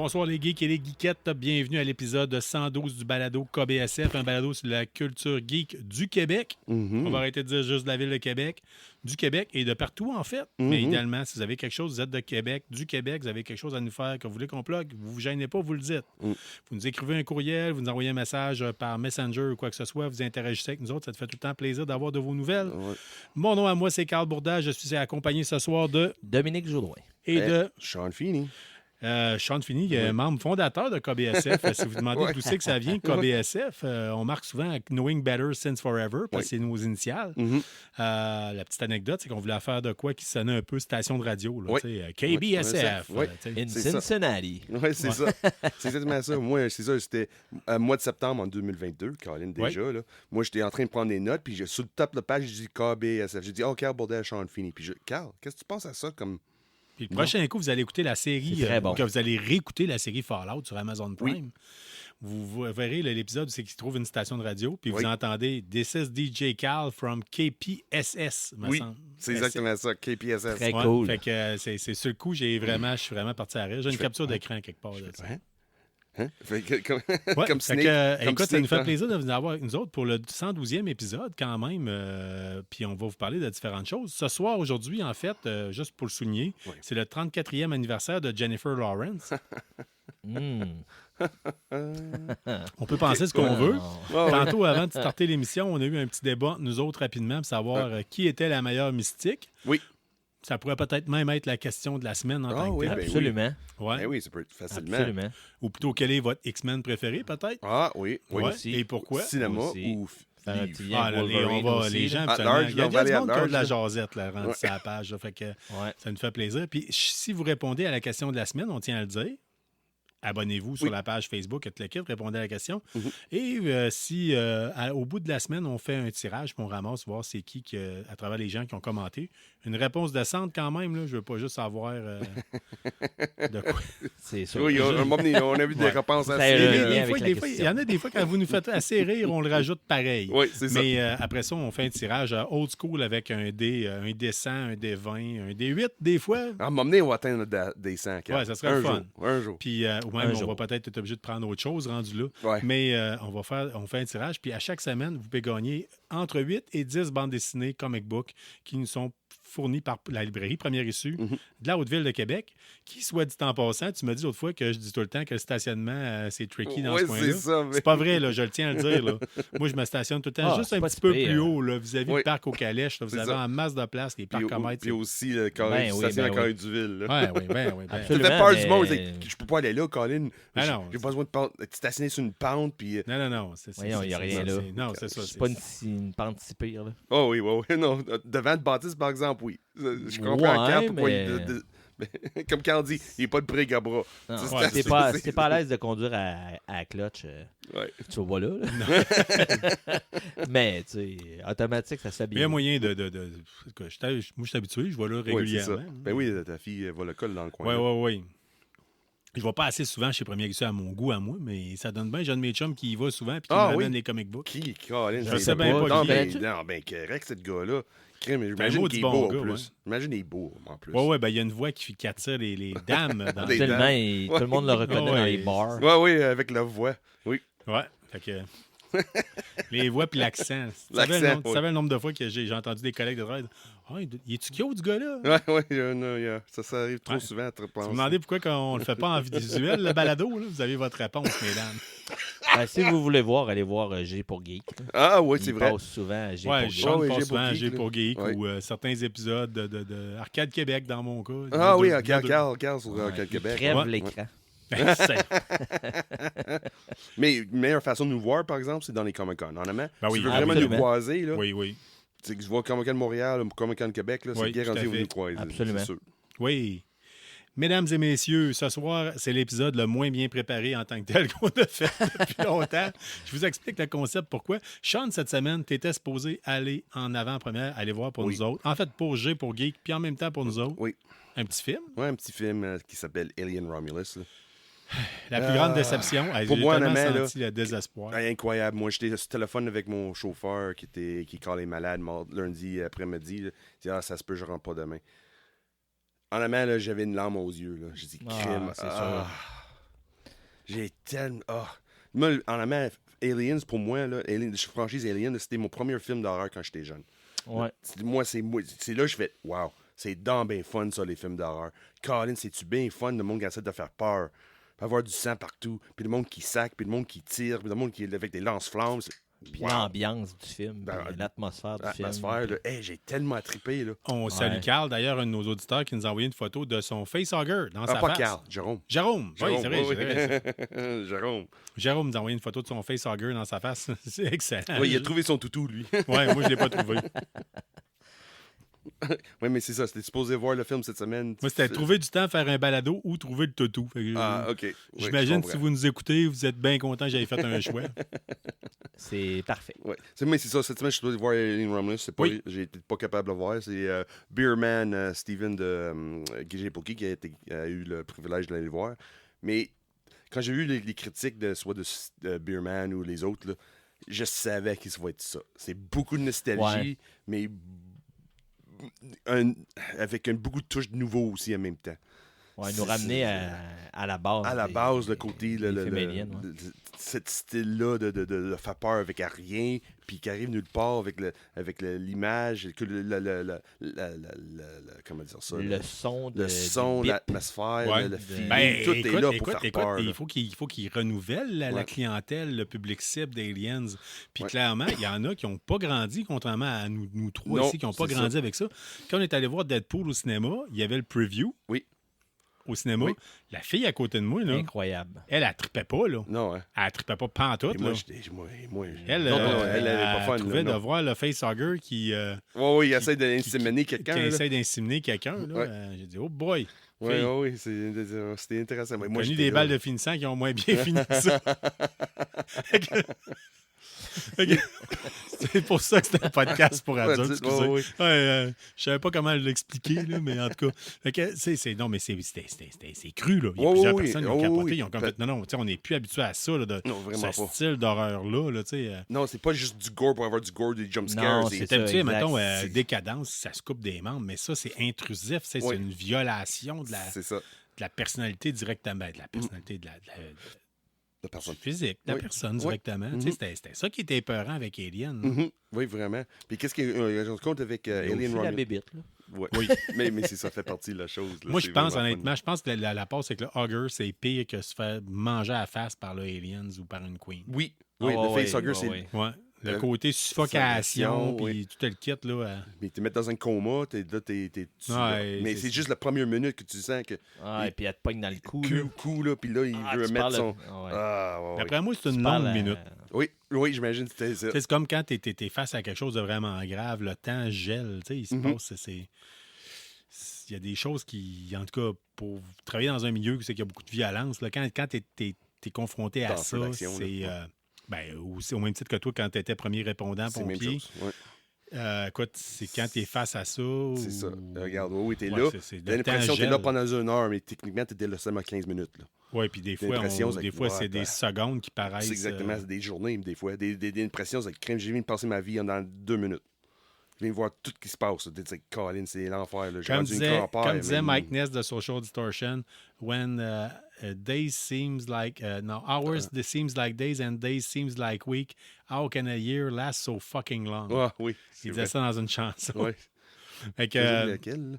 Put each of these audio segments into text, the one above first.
Bonsoir les geeks et les geekettes. Bienvenue à l'épisode 112 du balado KBSF, un balado sur la culture geek du Québec. On va arrêter de dire juste de la ville de Québec, du Québec et de partout en fait. Mais idéalement, si vous avez quelque chose, vous êtes de Québec, du Québec, vous avez quelque chose à nous faire, que vous voulez qu'on plug, vous vous gênez pas, vous le dites. Vous nous écrivez un courriel, vous nous envoyez un message par Messenger ou quoi que ce soit, vous interagissez avec nous autres, ça te fait tout le temps plaisir d'avoir de vos nouvelles. Mon nom à moi, c'est Carl Bourda. Je suis accompagné ce soir de Dominique Joudouin et de Sean Feeney. Sean Feeney, membre fondateur de KBSF. Si vous demandez d'où c'est que ça vient, KBSF, on marque souvent Knowing Better Since Forever, parce que c'est nos initiales. La petite anecdote, c'est qu'on voulait faire de quoi qui sonnait un peu station de radio. Là, KBSF. In Cincinnati. Oui, c'est ça. C'est exactement ça. Moi, c'est ça. C'était mois de septembre en 2022, Caroline, déjà. Là. Moi, j'étais en train de prendre des notes, puis sur le top de la page, j'ai dit KBSF. J'ai dit, oh, Carl Bourda, Sean Feeney. Puis, Carl, qu'est-ce que tu penses à ça comme. Puis le prochain coup, vous allez écouter la série, bon. que vous allez réécouter la série Fallout sur Amazon Prime. Vous verrez l'épisode où c'est qu'il se trouve une station de radio, puis vous entendez « This is DJ Carl from KPSS », me semble. C'est exactement ça, KPSS. Très cool. Fait que c'est sur le coup, je suis vraiment parti à rire. J'ai une capture d'écran quelque part. Là, Comme Snake. Écoute, ça nous fait plaisir de vous avoir avec nous autres pour le 112e épisode quand même. Puis on va vous parler de différentes choses. Ce soir, aujourd'hui, en fait, juste pour le souligner, c'est le 34e anniversaire de Jennifer Lawrence. On peut penser ce qu'on veut. Tantôt, avant de starter l'émission, on a eu un petit débat, nous autres, rapidement, pour savoir qui était la meilleure mystique. Oui. Ça pourrait peut-être même être la question de la semaine en tant que telle. Absolument. Ben oui, ça peut être facilement. Absolument. Ou plutôt, quel est votre X-Men préféré, peut-être? Ah oui, Aussi. Et pourquoi? Cinéma aussi. ou les gens, il y a du monde qui a de la jasette, là, rendu sur la page. Là, fait que ça nous fait plaisir. Puis si vous répondez à la question de la semaine, on tient à le dire. Abonnez-vous sur la page Facebook, répondez à la question. Et si au bout de la semaine, on fait un tirage, puis on ramasse, voir c'est qui à travers les gens qui ont commenté. Une réponse décente quand même, là. Je ne veux pas juste savoir de quoi. C'est sûr. Oui, on a vu des réponses assez. Il y en a des fois, quand vous nous faites assez rire, on le rajoute pareil. Oui, c'est ça. Mais après ça, on fait un tirage old school avec un dé, un dé 100, un dé 20, un dé 8 des fois. À un moment donné, on va atteindre des 100. Oui, ça serait fun. Un jour. Puis on va peut-être être obligé de prendre autre chose rendu là. Ouais. Mais on fait un tirage. Puis à chaque semaine, vous pouvez gagner entre 8 et 10 bandes dessinées comic book qui nous sont fournies par la librairie Première Issue de la Haute-Ville de Québec, qui, soit dit en passant, tu m'as dit l'autre fois que je dis tout le temps que le stationnement, c'est tricky dans ce coin-là. C'est pas vrai, là, je le tiens à le dire. Là. Moi, je me stationne tout le temps juste un petit peu plus haut, là, vis-à-vis du parc aux Calèches. Là, vous avez en masse de place, les parcs comètes. Puis aussi le carré du Ville. Oui. Tu fais peur du monde, je peux pas aller là, Colin. J'ai besoin de stationner sur une pente. Puis... Non. Il n'y a rien là. Non, c'est ça. C'est pas une pente si pire. Là. Oh oui. Non, devant le bâtisse, par exemple, oui. Je comprends Carl pourquoi comme Carl dit, il n'est pas de brigue à bras. Si t'es pas à l'aise de conduire à clutch, tu vas là. Mais, tu sais, automatique, ça se fait bien. Il y a moyen de... Moi, je suis habitué, je vais là régulièrement. Ben oui, ta fille va le colle dans le coin. Oui. Je ne vais pas assez souvent chez Premier Issue à mon goût, à moi, mais ça donne bien. J'ai un de mes chums qui y va souvent et qui me ramène les comic books. Qui? Colin, je sais bien pas qui. Non, correct, ce gars-là. J'imagine qu'il est beau en plus. Imagine qu'il est beau en plus. Oui, il y a une voix qui attire les dames. Tout le monde le reconnaît dans les bars. Oui, avec la voix. Oui. Ouais, fait que... les voix puis l'accent. Tu savais le nombre de fois que j'ai entendu des collègues de travail. Ah, il est-tu cute, ce gars-là? Oui, ça arrive trop souvent. Si vous demandez pourquoi on le fait pas en visuel, le balado, là, vous avez votre réponse, mesdames. Si vous voulez voir, allez voir G pour Geek. Ah oui, c'est vrai. Il passe souvent à G pour Geek. Sean passe souvent à G pour Geek ou certains épisodes de Arcade Québec, dans mon cas. Ah oui, Carl sur Arcade Québec. Crève l'écran. Mais une meilleure façon de nous voir, par exemple, c'est dans les Comic-Con. Honnêtement, si tu veux vraiment nous croiser, là, tu vois Comic-Con Montréal ou Comic-Con Québec, là, c'est garanti vous nous croiser. Absolument. C'est sûr. Oui. Mesdames et messieurs, ce soir, c'est l'épisode le moins bien préparé en tant que tel qu'on a fait depuis longtemps. Je vous explique le concept, pourquoi. Sean, cette semaine, tu étais supposé aller en avant-première, aller voir pour nous autres. En fait, pour G, pour Geek, puis en même temps pour nous autres. Oui. Un petit film. Oui, un petit film qui s'appelle Alien Romulus. Là. La plus grande déception. Pour moi, j'ai tellement senti le désespoir. Incroyable. Moi, j'étais sur téléphone avec mon chauffeur qui est malade lundi après-midi. Il dit, ça se peut, je rentre pas demain. Honnêtement, là, j'avais une larme aux yeux. Là. J'ai dit, crime. C'est sûr. J'ai tellement... Moi, en amant, Aliens, pour moi, là, franchise Alien, c'était mon premier film d'horreur quand j'étais jeune. Ouais. Moi, c'est là que je fais, wow, c'est donc bien fun, ça, les films d'horreur. Colin, c'est-tu bien fun, le monde qui essaie de faire peur. Puis avoir du sang partout, puis le monde qui sac, puis le monde qui tire, puis le monde qui avec des lance-flammes. Puis l'ambiance du film, l'atmosphère du film. L'atmosphère, là, j'ai tellement trippé. Là. On salue Carl, d'ailleurs, un de nos auditeurs qui nous a envoyé une photo de son facehugger dans sa pas face. Carl, Jérôme. Oui, c'est vrai. Jérôme. Jérôme nous a envoyé une photo de son facehugger dans sa face. C'est excellent. Oui, il a trouvé son toutou, lui. Oui, moi, je ne l'ai pas trouvé. Oui, mais c'est ça. C'était supposé voir le film cette semaine. Moi, c'était trouver du temps à faire un balado ou trouver le toutou. OK. J'imagine que si vous nous écoutez, vous êtes bien content que j'avais fait un choix. C'est parfait. Ouais. Mais c'est ça. Cette semaine, je suis supposé voir Alien Romulus. J'ai été pas capable de le voir. C'est Beerman Steven de Guy Pokey qui a eu le privilège d'aller le voir. Mais quand j'ai vu les critiques soit de Beerman ou les autres, là, je savais que ça va être ça. C'est beaucoup de nostalgie, mais avec beaucoup de touches de nouveau aussi en même temps. Ouais, nous ramener à la base. À la base, le côté, cet style-là de faire peur avec rien, puis qui arrive nulle part avec l'image, comment dire ça? Le son, l'atmosphère, le feeling, tout est là pour faire peur. Il faut qu'ils renouvellent la clientèle, le public cible d'Aliens. Puis clairement, il y en a qui n'ont pas grandi, contrairement à nous trois ici, qui n'ont pas grandi avec ça. Quand on est allé voir Deadpool au cinéma, il y avait le preview. Oui. Au cinéma, la fille à côté de moi, là, incroyable. Elle trippait pas, là. Non, hein? Elle trippait pas pantoute, là. Elle pas fun. Elle trouvait de voir le facehugger qui... oui, il essaie d'inséminer quelqu'un. Qui essaie d'inséminer quelqu'un, là. J'ai dit, oh boy! Oui, c'était intéressant. J'ai connu des balles de finissant qui ont moins bien fini que ça. C'est pour ça que c'est un podcast pour adultes. Excusez. Je savais pas comment l'expliquer, là, mais en tout cas. C'est cru, là. Il y a plusieurs personnes qui ont capoté. Ils ont complètement. Non, on n'est plus habitué à ça, là, de ce style d'horreur-là. Là, non, c'est pas juste du gore pour avoir du gore, des jumpscares. C'est habitué, mettons, décadence, ça se coupe des membres, mais ça, c'est intrusif. C'est une violation de la personnalité directement. De la personnalité de la personne physique, la personne directement. C'était ça qui était épeurant avec Alien. Oui, vraiment. Puis qu'est-ce qu'il compte avec Alien Romulus? La bébite, là. Oui, mais ça fait partie de la chose. Là. Moi, je pense, honnêtement, que la passe avec le Hugger, c'est pire que se faire manger à la face par le Aliens ou par une Queen. Oui, le facehugger, c'est... Ouais. Le côté suffocation, puis tout le kit, là. Mais tu te mets dans un coma, t'es mais c'est juste la première minute que tu sens que... et puis elle te pogne dans le cou. Là, puis là, il veut mettre son... D'après moi, c'est une longue minute. Oui, j'imagine que c'était ça. C'est comme quand t'es face à quelque chose de vraiment grave, le temps gèle, tu sais, il se passe, il y a des choses qui, en tout cas, pour travailler dans un milieu où il y a beaucoup de violence, là, quand t'es confronté à ça, c'est... au même titre que toi, quand tu étais premier répondant pompier. Écoute, c'est quand tu es face à ça. C'est ça. Regarde, tu es là. T'as l'impression que tu es là pendant une heure, mais techniquement, tu étais là seulement 15 minutes. Oui, puis des fois, c'est des secondes qui paraissent. C'est exactement, c'est des journées, des fois. Des impressions, c'est crème. J'ai viens de passer ma vie en 2 minutes. Je viens de voir tout ce qui se passe. Colin, c'est l'enfer. Comme disait Mike Ness de Social Distortion, when days seems like hours seems like days and days seems like week, how can a year last so fucking long? Oui. Il disait ça dans une chanson. Oui. Fait que, laquelle?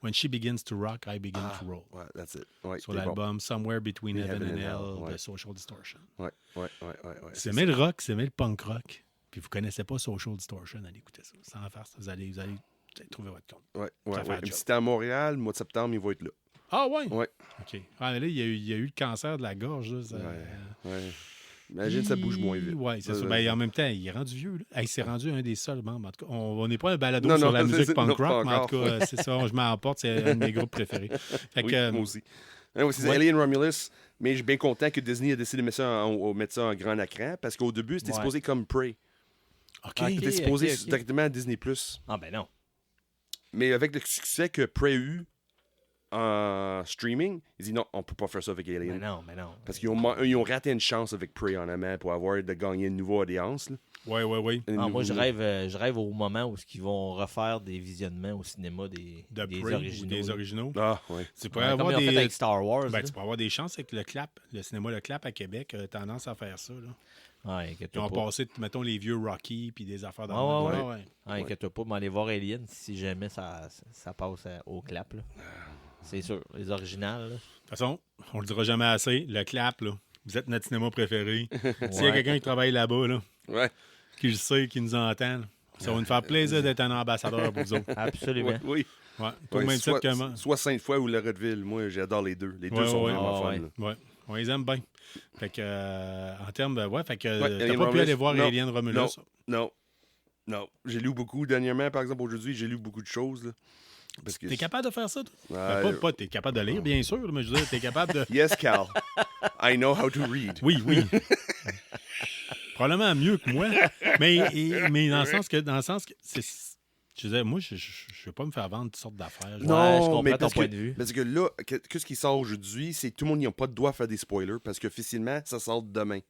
When she begins to rock, I begin to roll. Ouais, that's it. Ouais, sur l'album Somewhere Between Heaven and Hell de Social Distortion. Ouais. C'est aimé le rock, c'est aimé le punk rock, puis vous connaissez pas Social Distortion, allez écouter ça. Sans farce, vous allez trouver votre compte. Ouais. Si c'était à Montréal, le mois de septembre, il va être là. Ah ouais? Ouais. OK. Ah, mais là, il y a eu le cancer de la gorge. Là, ça, ouais. Imagine, ça bouge moins vite. Oui, c'est ça. En même temps, il est rendu vieux. Là. Il s'est rendu un des seuls membres. En tout cas, on n'est pas un balado sur la musique punk rock, mais en tout cas, c'est ça. Je m'emporte. C'est un de mes groupes préférés. Fait que, moi aussi. C'est Alien Romulus, mais je suis bien content que Disney a décidé de mettre ça en grand écran parce qu'au début, c'était supposé comme Prey. C'était supposé directement à Disney+. Ah ben non. Mais avec le succès que Prey a eu en streaming, ils disent non, on peut pas faire ça avec Alien. Mais non. Parce qu'ils ont raté une chance avec Prey en amont pour avoir de gagner une nouvelle audience. Là. Oui. Moi, je rêve au moment où ils vont refaire des visionnements au cinéma des originaux. Ah, oui. Tu pourrais avoir comme ils ont fait avec Star Wars. Tu pourrais avoir des chances avec le cinéma Le Clap à Québec a tendance à faire ça. Là. Ouais, ils ont passé, mettons, les vieux Rocky puis des affaires dans inquiète pas, mais aller voir Alien si jamais ça passe au Clap. Là. C'est sûr, les originales. Là. De toute façon, on le dira jamais assez. Le Clap, là, vous êtes notre cinéma préféré. S'il y a quelqu'un qui travaille là-bas, là, qui le sait, qui nous entend, là, ça va nous faire plaisir d'être un ambassadeur pour vous autres. Absolument. Oui. Ouais. Pour même soit Sainte-Foy ou Loretteville. Moi, j'adore les deux. Les deux sont vraiment fun. Ouais. On les aime bien. Fait que, en termes de. Fait que, t'as pas pu aller voir Alien Romulus? Non. J'ai lu beaucoup dernièrement, par exemple, aujourd'hui, j'ai lu beaucoup de choses. Là, parce que t'es capable de faire ça, toi? Pas t'es capable de lire, bien sûr, mais je veux dire, t'es capable de. Yes, Cal. I know how to read. Oui. Probablement mieux que moi. Mais dans le sens que c'est. Je disais, moi, je ne veux pas me faire vendre toutes sortes d'affaires. Non, je comprends ton point de vue. Parce que là, qu'est-ce qui sort aujourd'hui, c'est que tout le monde n'a pas de droit à faire des spoilers parce qu'officiellement, ça sort demain.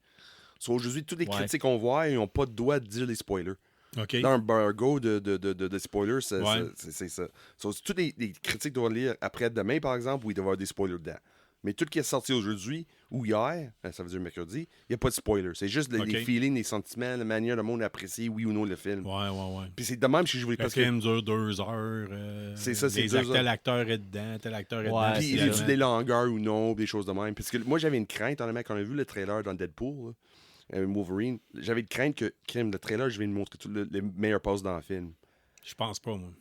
Aujourd'hui, toutes les critiques qu'on voit, ils n'ont pas de droit de dire les spoilers. Okay. Dans un embargo de spoilers, c'est ça. Toutes les critiques doivent lire après-demain, par exemple, où il doit y avoir des spoilers dedans. Mais tout ce qui est sorti aujourd'hui ou hier, ça veut dire mercredi, il n'y a pas de spoiler. C'est juste les feelings, les sentiments, la manière dont le monde apprécie, oui ou non, le film. Ouais. Puis c'est de même si je voulais... Le film dure 2 heures. C'est ça, c'est 2 heures. Tel acteur est dedans, tel acteur est dedans. Puis il y a des longueurs ou non, des choses de même. Parce que moi, j'avais une crainte, honnêtement, quand on a vu le trailer dans Deadpool, Wolverine, j'avais une crainte que, le trailer, je vais nous montrer les meilleures passes dans le film. Je pense pas, moi.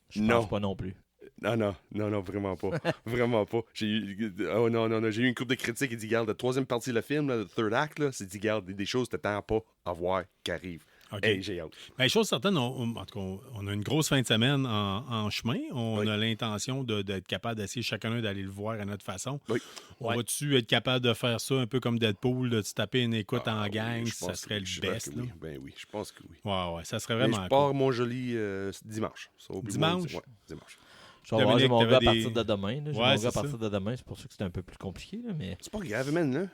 Je pense pas non plus. Non, vraiment pas. Vraiment pas. J'ai eu une couple de critiques qui dit, regarde, la troisième partie du film, le third act, là, c'est dit, regarde, des choses que t'attends pas à voir qui arrivent. Okay. Hey, j'ai hâte. Bien, chose certaine, en tout cas, on a une grosse fin de semaine en chemin. On a l'intention d'être capable d'essayer chacun d'aller le voir à notre façon. Oui. On va-tu être capable de faire ça un peu comme Deadpool, de se taper une écoute en gang? Ça serait le best. Oui. Ben oui, je pense que oui. Ouais, ça serait vraiment je pars mon joli dimanche. Dimanche? Ouais, dimanche. Je vais voir mon gars à partir de demain. J'ai mon gars à partir ça. de demain. C'est pour ça que c'est un peu plus compliqué. Là, mais... C'est pas grave, man, là.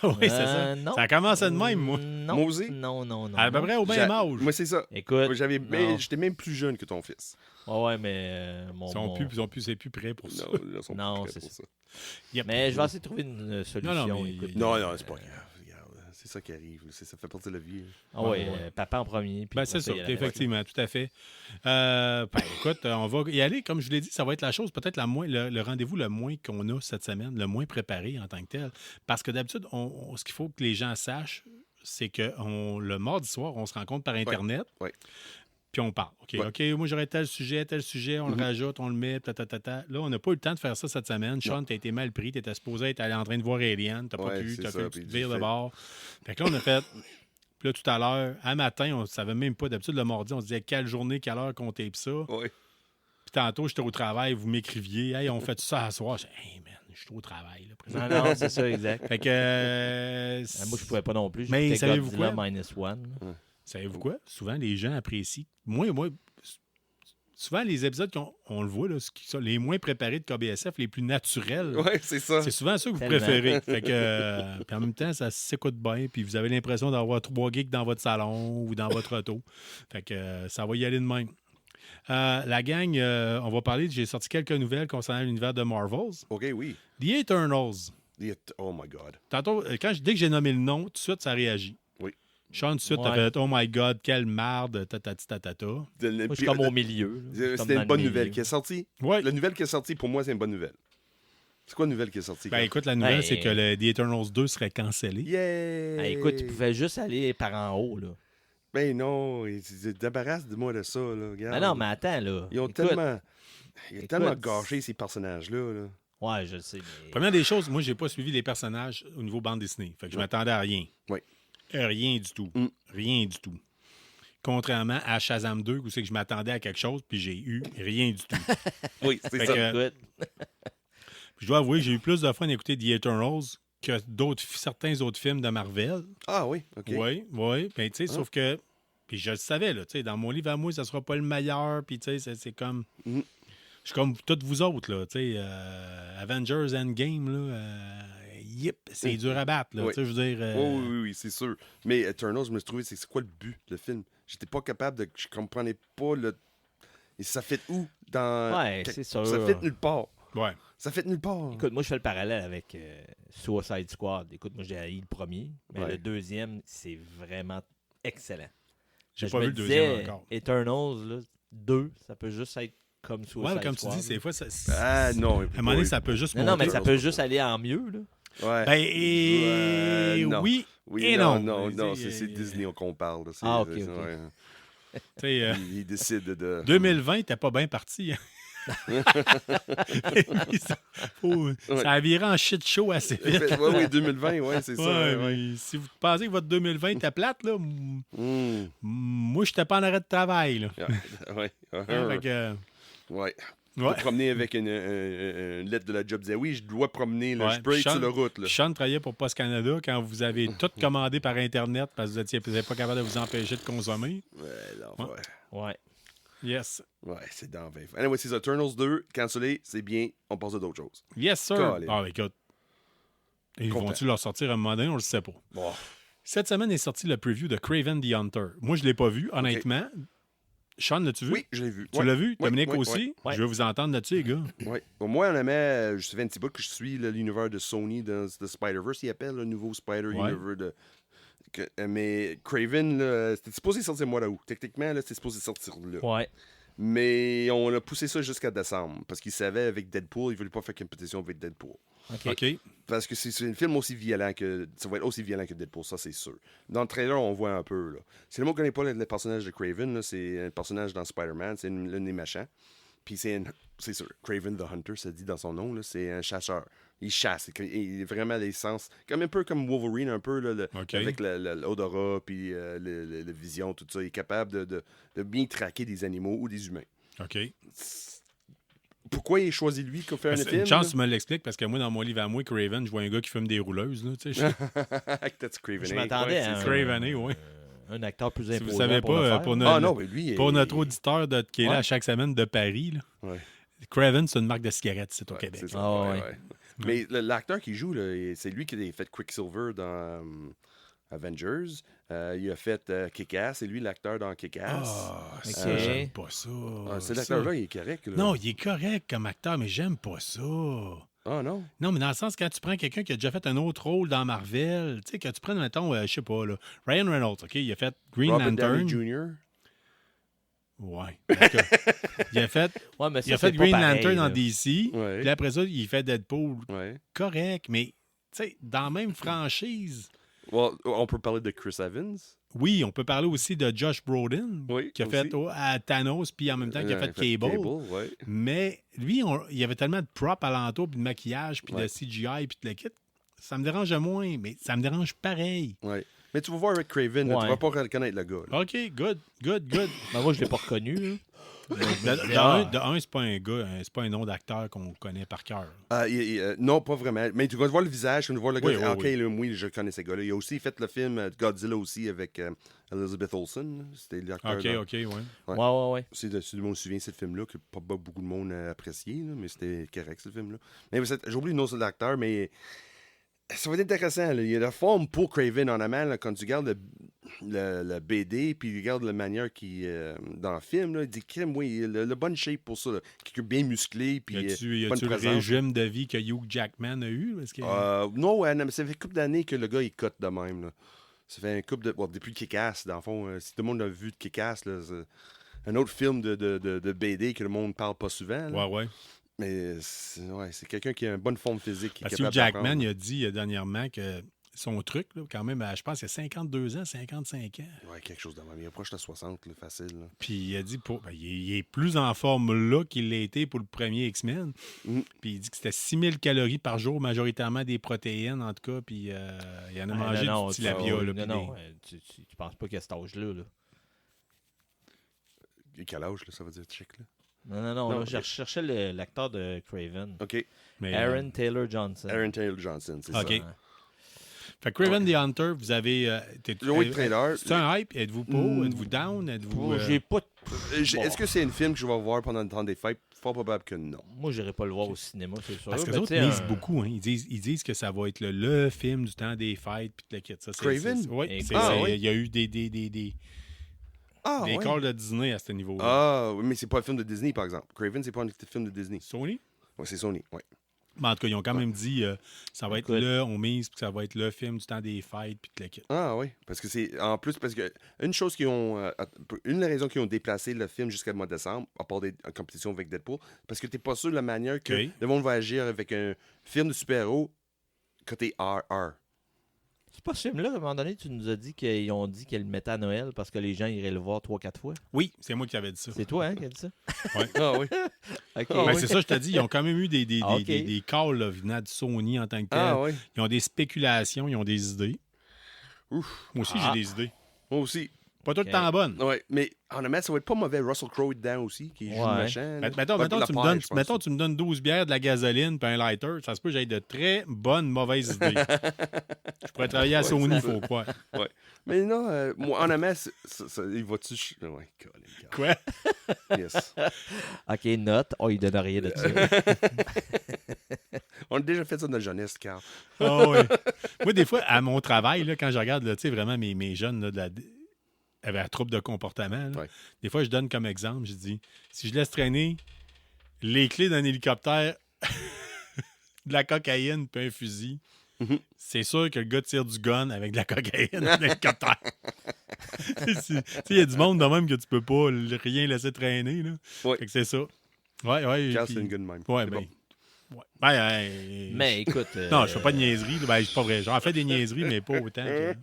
Oui, c'est ça. Non. Ça a commencé de même, moi. Non. Moi aussi? Non. À peu près au même âge. Moi, c'est ça. Écoute. J'étais même plus jeune que ton fils. Ouais, mais. C'est plus prêt pour ça. Non, c'est ça. Mais je vais essayer de trouver une solution. Non, c'est pas grave. C'est ça qui arrive. Ça fait partie de la vie. Ah oui, papa en premier. Puis c'est ça, effectivement, tout à fait. Écoute, on va y aller. Comme je l'ai dit, ça va être la chose, peut-être le rendez-vous le moins qu'on a cette semaine, le moins préparé en tant que tel. Parce que d'habitude, ce qu'il faut que les gens sachent, c'est que le mardi soir, on se rencontre par Internet. Ouais. Puis on parle. OK, moi j'aurais tel sujet, on le rajoute, on le met, Là, on n'a pas eu le temps de faire ça cette semaine. Sean, t'as été mal pris, t'étais supposé être allé en train de voir Alien, t'as pas pu, t'as fait une petite vire de bord. Fait que là, on a fait. Puis là, tout à l'heure, à matin, on ne savait même pas. D'habitude, le mardi, on se disait quelle journée, quelle heure qu'on tape ça. Oui. Puis tantôt, j'étais au travail, vous m'écriviez, hey, on fait ça à soir. Je dis, hey man, je suis au travail. Là, non, c'est ça, exact. Fait que. Moi, je pouvais pas non plus. Mais savez-vous quoi? -1. Savez-vous quoi? Souvent, les gens apprécient. Moi, souvent, les épisodes on le voit, là, les moins préparés de KBSF, les plus naturels. Oui, c'est ça. C'est souvent ceux que vous préférez. Fait que, puis en même temps, ça s'écoute bien. Puis vous avez l'impression d'avoir 3 geeks dans votre salon ou dans votre auto. Fait que ça va y aller de même. La gang, on va parler. J'ai sorti quelques nouvelles concernant l'univers de Marvels. OK, oui. The Eternals. Oh my God. Tantôt, dès que j'ai nommé le nom, tout de suite, ça réagit. Sean, tout de suite, t'as fait « Oh my God, quelle marde, tatata. » Moi, je suis comme au milieu. C'était une bonne nouvelle qui est sortie. Ouais. La nouvelle qui est sortie, pour moi, c'est une bonne nouvelle. C'est quoi la nouvelle qui est sortie? Écoute, la nouvelle, c'est que le The Eternals 2 serait cancellé. Yeah! Écoute, tu pouvais juste aller par en haut, là. Ben non, débarrasse de moi de ça, là. Regarde. Non, mais attends, là. Ils ont tellement gâché ces personnages-là, là. Ouais, je le sais. Mais... Première des choses, moi, j'ai pas suivi les personnages au niveau bande dessinée. Fait que je m'attendais à rien. Oui. Rien du tout. Rien du tout. Contrairement à Shazam 2, où c'est que je m'attendais à quelque chose, puis j'ai eu rien du tout. Oui, c'est ça. Je dois avouer que j'ai eu plus de fun d'écouter The Eternals que certains autres films de Marvel. Ah oui, OK. Oui. Ben, tu sais, sauf que... Puis je le savais, là, tu sais, dans mon livre à moi, ça sera pas le meilleur, puis tu sais, c'est comme... Je suis comme toutes vous autres, là, tu sais, Avengers Endgame, là... c'est dur à battre. Là. Oui. Tu sais, je veux dire. Oui, c'est sûr. Mais Eternals, je me suis trouvé, c'est quoi le but, le film? J'étais pas capable de. Je comprenais pas le. Et ça fait où dans. Ouais, c'est sûr. Ça fait nulle part. Ouais. Ça fait nulle part. Écoute, moi, je fais le parallèle avec Suicide Squad. Écoute, moi, j'ai haï le premier, mais Ouais. le deuxième, c'est vraiment excellent. J'ai Je pas me vu le deuxième disais, encore. Eternals, là, 2, ça peut juste être comme Suicide Ouais, comme tu Squad. dis, des fois, ça. Ah non. À un moment donné, ça peut juste Non, mais monter. ça peut juste aller en mieux, là. Ouais. Ben, Non. oui. Oui, et non, non. non, Tu sais, c'est Disney qu'on parle. Là. Ah, ok, c'est- ok. ouais. Tu sais, Il décide de. 2020, t'es pas bien parti. Hein. Ça a viré en shit show assez vite. Oui, 2020, ouais, c'est ça. Ouais, ouais. mais si vous pensez que votre 2020 était plate, là, Mm. moi, j'étais pas en arrêt de travail. Là. Ouais. Hein, fait que, Ouais. ouais. Te promener avec une lettre de la job disait oui, je dois promener, là, Ouais, je peux être Sean- sur la route. Là. Sean travaillait pour Post Canada quand vous avez tout commandé par Internet parce que vous n'étiez pas capable de vous empêcher de consommer. Ouais, l'enfer. Ouais. Yes. Ouais, c'est dans 20. Anyway, c'est ça. Eternals 2, cancellé, c'est bien, on passe à d'autres choses. Yes, sir. Colin. Ah, écoute. Ils Content. vont-tu leur sortir à un moment donné? On le sait pas. Bon. Cette semaine est sorti le preview de Craven the Hunter. Moi, je ne l'ai pas vu, honnêtement. Sean, l'as-tu vu? Oui, je l'ai vu. Tu Ouais. l'as vu? Ouais, Dominique ouais, aussi? ouais. Je veux vous entendre là-dessus, les gars. Ouais. Bon, moi, on aimait, je savais un petit peu que je suis l'univers de Sony dans The Spider-Verse, il appelle le nouveau Spider-Universe de. Mais Craven, là, c'était supposé sortir le mois d'août. Techniquement, là, c'était supposé sortir là. Ouais. Mais on a poussé ça jusqu'à décembre parce qu'ils savaient avec Deadpool, ils ne voulaient pas faire compétition avec Deadpool. OK. OK. Parce que c'est un film aussi violent que. Ça va être aussi violent que Deadpool, ça c'est sûr. Dans le trailer, on voit un peu. Là. Si le monde ne connaît pas le personnage de Craven, là, c'est un personnage dans Spider-Man, c'est l'un des méchants. Puis c'est sûr, Craven the Hunter, ça dit dans son nom, là, c'est un chasseur. Il chasse, il a vraiment l'essence. Comme un peu comme Wolverine, un peu, là, OK. avec l'odorat, puis la vision, tout ça. Il est capable de bien traquer des animaux ou des humains. OK. Pourquoi il a choisi lui qu'on fait un film? Une chance, tu me l'expliques, parce que moi, dans mon livre à moi, Craven, je vois un gars qui fume des rouleuses. Là, tu sais, That's Craven. Je m'attendais à Craven, oui. un acteur plus Si imposant vous savez pour le pas, faire. pour, Ah non, mais lui... pour il- notre auditeur qui est là Ouais. à chaque semaine de Paris, là, Ouais. Craven, c'est une marque de cigarettes, c'est au Ouais, Québec. c'est ça, Ah, ouais, ouais. ouais. Mais l'acteur qui joue, là, c'est lui qui a fait Quicksilver dans Avengers. Il a fait Kick-Ass. C'est lui l'acteur dans Kick-Ass. Ah, Ok. ça, j'aime pas ça. C'est Ça. l'acteur-là, il est correct. Là. Non, il est correct comme acteur, mais j'aime pas ça. Ah non? Non, mais dans le sens, quand tu prends quelqu'un qui a déjà fait un autre rôle dans Marvel, tu sais, que tu prennes, mettons, je sais pas, là, Ryan Reynolds, OK, il a fait Green Robin Lantern. Downey Jr. Ouais. D'accord. il a fait, Ouais, mais ça, il a c'est fait pas Green pareil, Lantern là. dans DC. Ouais. Puis après ça, il fait Deadpool. Ouais. Correct, mais, tu sais, dans la même franchise, Well, on peut parler de Chris Evans. oui, on peut parler aussi de Josh Brolin, Oui, qui a aussi. fait à Thanos, puis en même temps, qui a fait Cable. Ouais. Mais lui, il y avait tellement de props alentour, puis de maquillage, puis de Ouais. CGI, puis de le kit. Ça me dérange moins, mais ça me dérange pareil. Ouais. Mais tu vas voir avec Craven, là, Ouais. tu vas pas reconnaître le gars. là. OK, good. Ben, moi, je l'ai pas reconnu. Là. De un, c'est pas un gars, c'est pas un nom d'acteur qu'on connaît par cœur. Non, pas vraiment. Mais tu vas voir le visage, tu vas voir le gars. Oui, oui, OK, oui. là, oui, je connais ces gars-là. Il a aussi fait le film Godzilla aussi avec Elizabeth Olsen. là. C'était l'acteur. OK, dans- OK, ouais. Ouais, ouais. C'est de ce monde se souvient de ce film-là, que pas beaucoup de monde a apprécié, là, mais c'était correct, ce film-là. Mais j'ai oublié le nom de l'acteur, mais ça va être intéressant. Là. Il y a la forme pour Craven en amont, là, quand tu regardes le BD, puis tu regardes la manière qu'il dans le film, là, il dit crème, oui, le bonne shape pour ça. Là. Quelqu'un bien musclé, puis Y a-tu bonne le présence. régime de vie que Hugh Jackman a eu? Parce que... Non, ouais, non, mais ça fait une couple d'années que le gars, il cote de même. Là. Ça fait un couple de... Bon, depuis Kick-Ass, dans le fond, si tout le monde a vu de Kick-Ass, là, c'est un autre film de BD que le monde parle pas souvent. Là. ouais. Mais c'est quelqu'un qui a une bonne forme physique. Qui est Parce que capable Hugh Jackman, d'apprendre. il a dit dernièrement que son truc, là, quand même, je pense qu'il a 52 ans, 55 ans. Ouais, quelque chose de même. Il approche de 60, là, facile. Là. Puis il a dit, il est plus en forme là qu'il l'a été pour le premier X-Men. Mm. Puis il dit que c'était 6000 calories par jour, majoritairement des protéines, en tout cas. Puis il en a mangé non, du tilapia. Là, puis non, tu penses pas qu'il y a cet âge-là. Là. Et quel âge, là, ça veut dire check, là? Non, Non, là, ok. je cherchais l'acteur de Craven. OK. mais, Aaron Taylor Johnson. Aaron Taylor Johnson, c'est OK. ça. Ouais. Fait que Craven the Hunter, vous avez... J'ai vu le trailer. C'est un hype? Êtes-vous pour? Êtes-vous down? Êtes-vous... J'ai pas... Est-ce que c'est un film que je vais voir pendant le temps des fêtes? Fort probable que non. Moi, j'irai pas le voir au cinéma, c'est sûr. Parce que les Ben, autres tu sais, misent beaucoup. Hein. Ils disent que ça va être le film du temps des fêtes. Puis le kit. Ça, Craven? Oui. Oui. Il y a eu des Ouais. calls de Disney à ce niveau-là. Ah, oui, mais c'est pas un film de Disney, par exemple. Craven, c'est pas un film de Disney. Sony? Oui, c'est Sony, oui. Mais en tout cas, ils ont quand même dit ça va être Écoute. on mise, puis que ça va être le film du temps des fêtes, puis le kit. Ah oui, parce que c'est en plus parce que une des raisons qu'ils ont déplacé le film jusqu'à le mois de décembre, à part des compétitions avec Deadpool, parce que t'es pas sûr de la manière que Ok. le monde va agir avec un film de super-héros côté RR. C'est pas ce film-là, à un moment donné, tu nous as dit qu'ils ont dit qu'ils le mettaient à Noël parce que les gens iraient le voir 3-4 fois. Oui, c'est moi qui avais dit ça. C'est toi, hein, qui a dit ça? Ah oui. OK. Ben, c'est ça, je te dis, ils ont quand même eu des Ok. calls là, venant de Sony en tant que tel. Ah oui. Ils ont des spéculations, ils ont des idées. Ouf. Moi aussi, Ah. j'ai des idées. Moi aussi. Pas tout le Ok. temps bonnes. Ouais, mais honnêtement, ça va être pas mauvais. Russell Crowe est dedans aussi, qui joue Ouais. le méchant. là. Mettons, Pas de la tu me paire, donnes, je pense. mettons, tu me donnes 12 bières, de la gasoline puis un lighter. Ça se peut que j'aie de très bonnes, mauvaises idées. Je pourrais travailler à Ouais, Sony, il c'est ça. faut croire. Ouais. Mais non, moi, honnêtement, il va-tu... Ouais, Quoi? yes. OK, note. Oh, il donne rien de ça. On a déjà fait ça dans la jeunesse, Carl. Ah ouais. Moi, des fois, à mon travail, là, quand je regarde là, tu sais, vraiment mes jeunes là, avec la trouble de comportement, là, Ouais. des fois, je donne comme exemple, je dis, si je laisse traîner les clés d'un hélicoptère, de la cocaïne puis un fusil, Mhm. c'est sûr que le gars tire du gun avec de la cocaïne dans l'hélicoptère. Tu sais, il y a du monde de même que tu peux pas rien laisser traîner. Là. Ouais. Fait que c'est ça. Ouais. Carl, puis- c'est une good même. Ouais, C'est ben. bon. Ouais. Ben, Mais écoute... non, je fais pas de niaiseries. là. Ben, c'est pas vrai. J'en fais des niaiseries, mais pas autant que.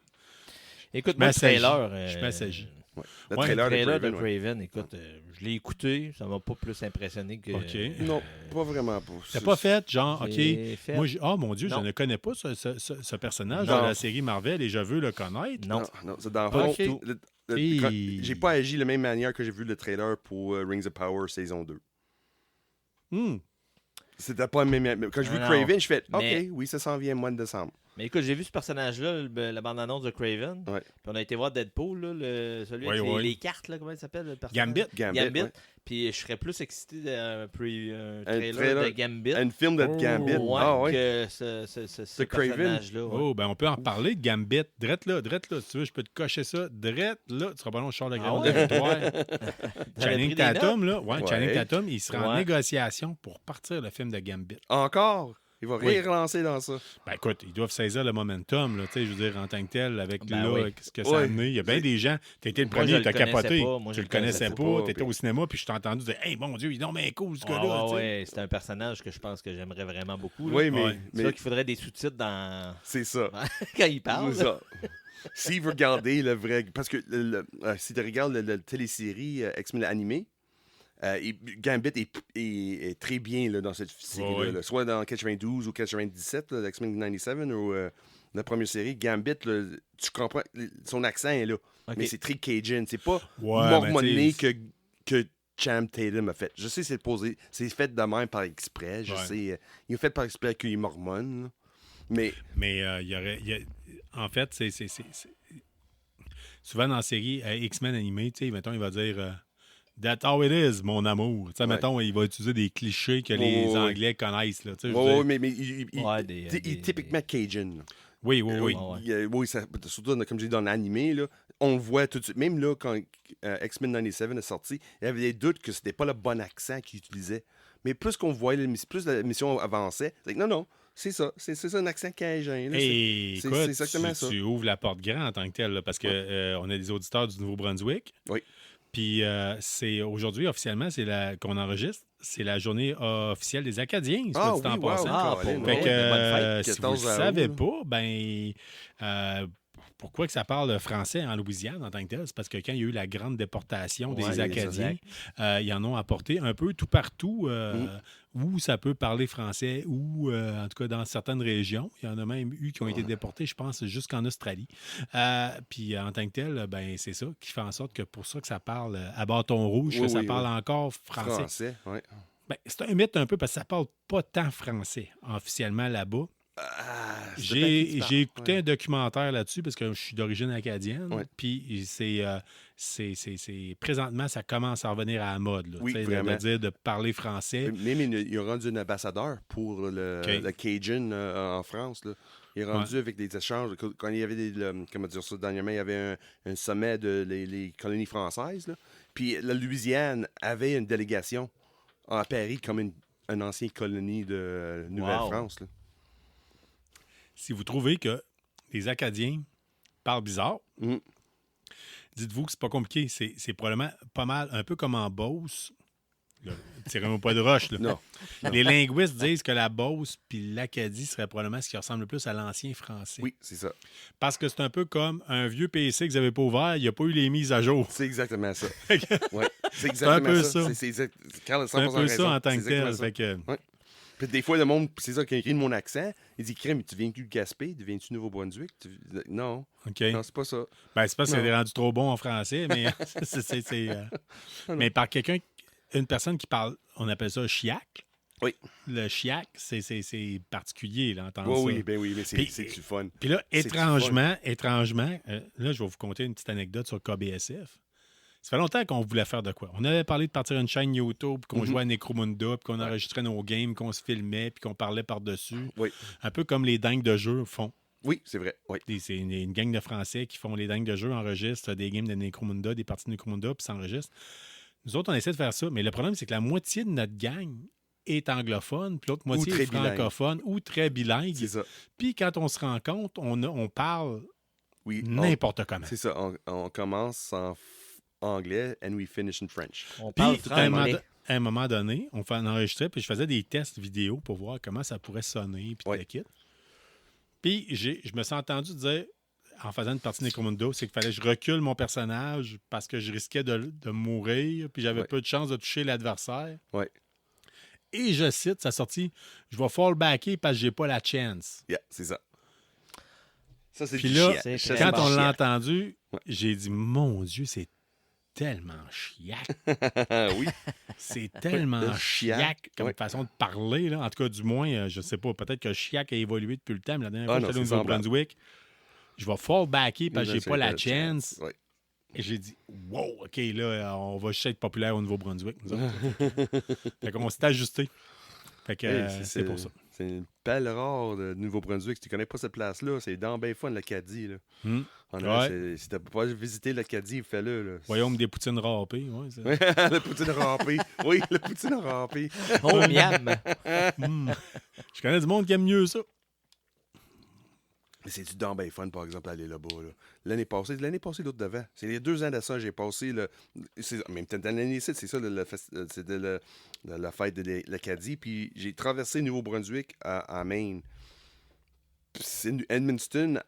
Écoute, Je moi, le m'assagis. trailer... Je m'assagis. Ouais. Le Ouais, trailer, Le trailer de Craven, ouais. Craven, écoute, je l'ai écouté, ça m'a pas plus impressionné que... OK. Non, pas vraiment. Pas. T'as pas fait, genre, OK. J'ai fait- Moi, oh mon Dieu, Non. je ne connais pas ce personnage Non. dans la série Marvel et je veux le connaître. Non. Non, c'est dans le Pas fond. du tout. J'ai pas agi de la même manière que j'ai vu le trailer pour Rings of Power saison 2. Hmm. C'était pas le même. Quand j'ai vu Non, Craven, je fais OK, mais- oui, ça s'en vient mois de décembre. Mais écoute, j'ai vu ce personnage-là, la bande-annonce de Craven. Ouais. Puis on a été voir Deadpool, là, celui Ouais, avec ouais. les cartes, là, comment il s'appelle le personnage? Gambit. Gambit. Ouais. Puis je serais plus excité d'un trailer, trailer- de Gambit. Un film de Oh, Gambit. Ouais, Ah ouais. que ce Craven. personnage-là. Ouais. Oh, ben on peut en parler de Gambit. Drette là. Si tu veux, je peux te cocher ça. Drette là. Tu seras pas long, je sors la grande ouais? victoire. J'avais Channing pris des Tatum, là. Ouais, Ouais. Channing Tatum, il sera en Ouais. négociation pour partir le film de Gambit. Encore. Il va Oui. relancer dans ça. Ben écoute, ils doivent saisir le momentum, là, tu sais, je veux dire, en tant que tel, avec Ben là, oui. ce que ça a Ouais. amené. Il y a bien des gens, tu étais le Moi, je premier, le tu as connaissais capoté. pas. Moi, Tu je le le connaissais connaissais pas, pas, tu étais puis- au cinéma, puis je t'ai entendu dire, hey, mon Dieu, il est donc bien cool, ce Ouais, gars-là. tu sais. ouais, c'est un personnage que je pense que j'aimerais vraiment beaucoup. là. Oui, mais, Ouais. C'est sûr qu'il faudrait des sous-titres dans... c'est ça. quand il parle. C'est ça. S'il veut regarder le vrai. Parce que si tu regardes la télésérie X-Men animée, Gambit est très bien là, dans cette série-là. Ouais. Là. Soit dans 92 ou 97, là, X-Men 97 ou la première série. Gambit, là, tu comprends, son accent est là. Ok. Mais c'est très Cajun. C'est pas Ouais, mormonné mais tu sais, que Cham Tatum a fait. Je sais, c'est fait de même par exprès. Je Ouais. sais. Il a fait par exprès qu'il est mormone. Là. Mais Mais en fait, c'est souvent dans la série X-Men animée, tu sais, mettons, il va dire That's how it is, mon amour. Tu sais, Ouais. mettons, il va utiliser des clichés que Ouais, les ouais, ouais. Anglais connaissent. Là, tu sais, je veux ouais, dire. mais Ouais, il est typiquement Cajun. Là. Oui, oui, oui. Ouais. Oui, surtout, comme je dis, dans l'animé, là, on le voit tout de suite. Même là, quand X-Men 97 est sorti, il y avait des doutes que c'était pas le bon accent qu'il utilisait. Mais plus qu'on voyait, plus la mission avançait, c'est que non, c'est ça. C'est ça, un accent cajun. Là, Et c'est écoute, exactement ça. tu ouvres la porte grand en tant que tel, là, parce que on a des auditeurs du Nouveau-Brunswick. Oui. Puis c'est aujourd'hui, officiellement, qu'on enregistre, c'est la journée officielle des Acadiens, soit dit en wow. passant. Ah, Colin, pour Fait vrai, que bonne fête. si vous 14 ne août, savez là. pas, pourquoi que ça parle français en Louisiane en tant que tel? C'est parce que quand il y a eu la grande déportation Ouais, des les Acadiens, ils en ont apporté un peu tout partout où ça peut parler français ou en tout cas dans certaines régions. Il y en a même eu qui ont été déportés, je pense, jusqu'en Australie. Puis en tant que tel, c'est ça qui fait en sorte que pour ça que ça parle à bâton rouge, Oui, que ça oui, parle oui. encore français. Français, ouais. C'est un mythe un peu parce que ça parle pas tant français officiellement là-bas. J'ai écouté un documentaire là-dessus parce que je suis d'origine acadienne. Ouais. Puis présentement, ça commence à revenir à la mode. Là, Oui, tu sais, vraiment. de dire de parler français. Même il a rendu un ambassadeur pour le Cajun en France. Là. Il est rendu avec des échanges. Quand il y avait comment dire ça, dernièrement, il y avait un sommet de les colonies françaises. Là. Puis la Louisiane avait une délégation à Paris comme une ancienne colonie de Nouvelle-France. Là. Si vous trouvez que les Acadiens parlent bizarre, dites-vous que c'est pas compliqué. C'est probablement pas mal, un peu comme en Beauce. Tirez-moi pas de roche. Là. Non. Les linguistes disent que la Beauce puis l'Acadie serait probablement ce qui ressemble le plus à l'ancien français. Oui, c'est ça. Parce que c'est un peu comme un vieux PC que vous n'avez pas ouvert, il n'y a pas eu les mises à jour. C'est exactement ça. Ouais, c'est exactement un peu ça. Carl a 100% C'est un peu raison. ça en tant C'est que tel. exactement ça. Fait que, Ouais. Puis des fois, le monde, c'est ça, quand il écrit mon accent, il dit Crème, tu viens-tu de Gaspé? Tu viens-tu de Nouveau-Brunswick? Non. OK. Non, c'est pas ça. Ben, c'est pas que Non. c'est rendu trop bon en français, mais mais par quelqu'un, une personne qui parle, on appelle ça chiac. Oui. Le chiac, c'est particulier, là, entendre Oui, ça. oui, ben oui, mais Puis- c'est du fun. Puis là, C'est étrangement, là, je vais vous conter une petite anecdote sur KBSF. Ça fait longtemps qu'on voulait faire de quoi. On avait parlé de partir une chaîne YouTube, qu'on jouait à Necromunda, puis qu'on enregistrait nos games, qu'on se filmait, puis qu'on parlait par-dessus. Oui. Un peu comme les dingues de jeu font. Oui, c'est vrai. Oui. C'est une gang de Français qui font les dingues de jeu, enregistrent des games de Necromunda, des parties de Necromunda, puis s'enregistrent. Nous autres, on essaie de faire ça, mais le problème, c'est que la moitié de notre gang est anglophone, puis l'autre moitié très est francophone ou très bilingue. C'est ça. Puis quand on se rend compte, on parle Oui. n'importe comment. C'est ça. On commence en anglais and we finish in French. On Puis, parle à franglais. un moment donné, on fait un enregistré, puis je faisais des tests vidéo pour voir comment ça pourrait sonner, puis Ouais. tout le kit. Puis, je me suis entendu dire, en faisant une partie de Necromunda, c'est qu'il fallait que je recule mon personnage parce que je risquais de mourir, puis j'avais Ouais. peu de chance de toucher l'adversaire. Oui. Et je cite sa sortie, je vais fallbacker parce que j'ai pas la chance. Yeah, c'est ça. Ça, c'est Puis du là, chiac. c'est Ça, très Quand du on l'a chiac. entendu, Ouais. j'ai dit, mon Dieu, c'est tellement chiac. Oui. C'est tellement Le chiac, chiac comme ouais. façon de parler. Là. En tout cas, du moins, je sais pas, peut-être que le chiac a évolué depuis le temps, mais la dernière fois que non, j'étais allé au c'est semblable. Nouveau-Brunswick, je vais fallbacker parce que j'ai pas la chance. Oui. Et j'ai dit, wow, OK, là, on va juste être populaire au Nouveau-Brunswick. nous autres. Fait qu'on s'est ajusté. Fait que c'est pour ça. C'est une pelle rare de Nouveau-Brunswick. Si tu connais pas cette place-là, c'est dans ben fun, l'Acadie. Là. Hmm. Si tu n'as pas visité l'Acadie, fais-le. Là. Royaume des poutines râpées. Ouais, c'est- Le poutine râpé. Oui, le poutine râpé. Oh, miam! Hmm. Je connais du monde qui aime mieux ça. Mais c'est du dans ben fun, par exemple, aller là-bas. Là. L'année passée, l'autre d'avant. C'est les 2 ans de ça, j'ai passé. Même peut-être dans l'année ici, c'est ça, c'était la fête de l'Acadie. Puis j'ai traversé Nouveau-Brunswick à Maine. Puis c'est Edmundston,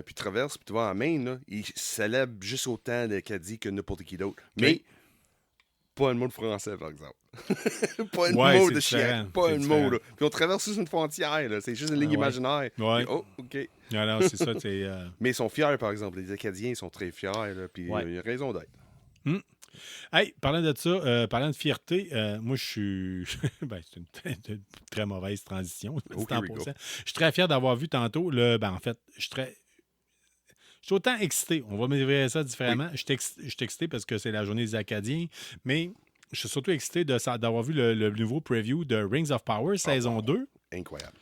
puis traverse, puis tu vas à Maine, là, ils célèbrent juste autant l'Acadie que n'importe qui d'autre. Mais pas un mot de français, par exemple. Pas un Ouais, mot c'est de différent. chien. Pas C'est un différent. mot, là. Puis on traverse juste une frontière, là. C'est juste une ligne Ah ouais. imaginaire. Ouais. Puis, oh, OK. Non, non, c'est ça. C'est, Mais ils sont fiers, par exemple. Les Acadiens, ils sont très fiers, là. Puis Ouais. il y a raison d'être. Hey, parlant de ça, parlant de fierté, moi, je suis. Ben, c'est une très mauvaise transition. Ok, en Rico. passant. Je suis très fier d'avoir vu tantôt le. Ben, en fait, je suis autant excité. On va m'évaluer ça différemment. Je suis excité parce que c'est la journée des Acadiens, mais je suis surtout excité d'avoir vu le nouveau preview de Rings of Power, saison 2. Incroyable.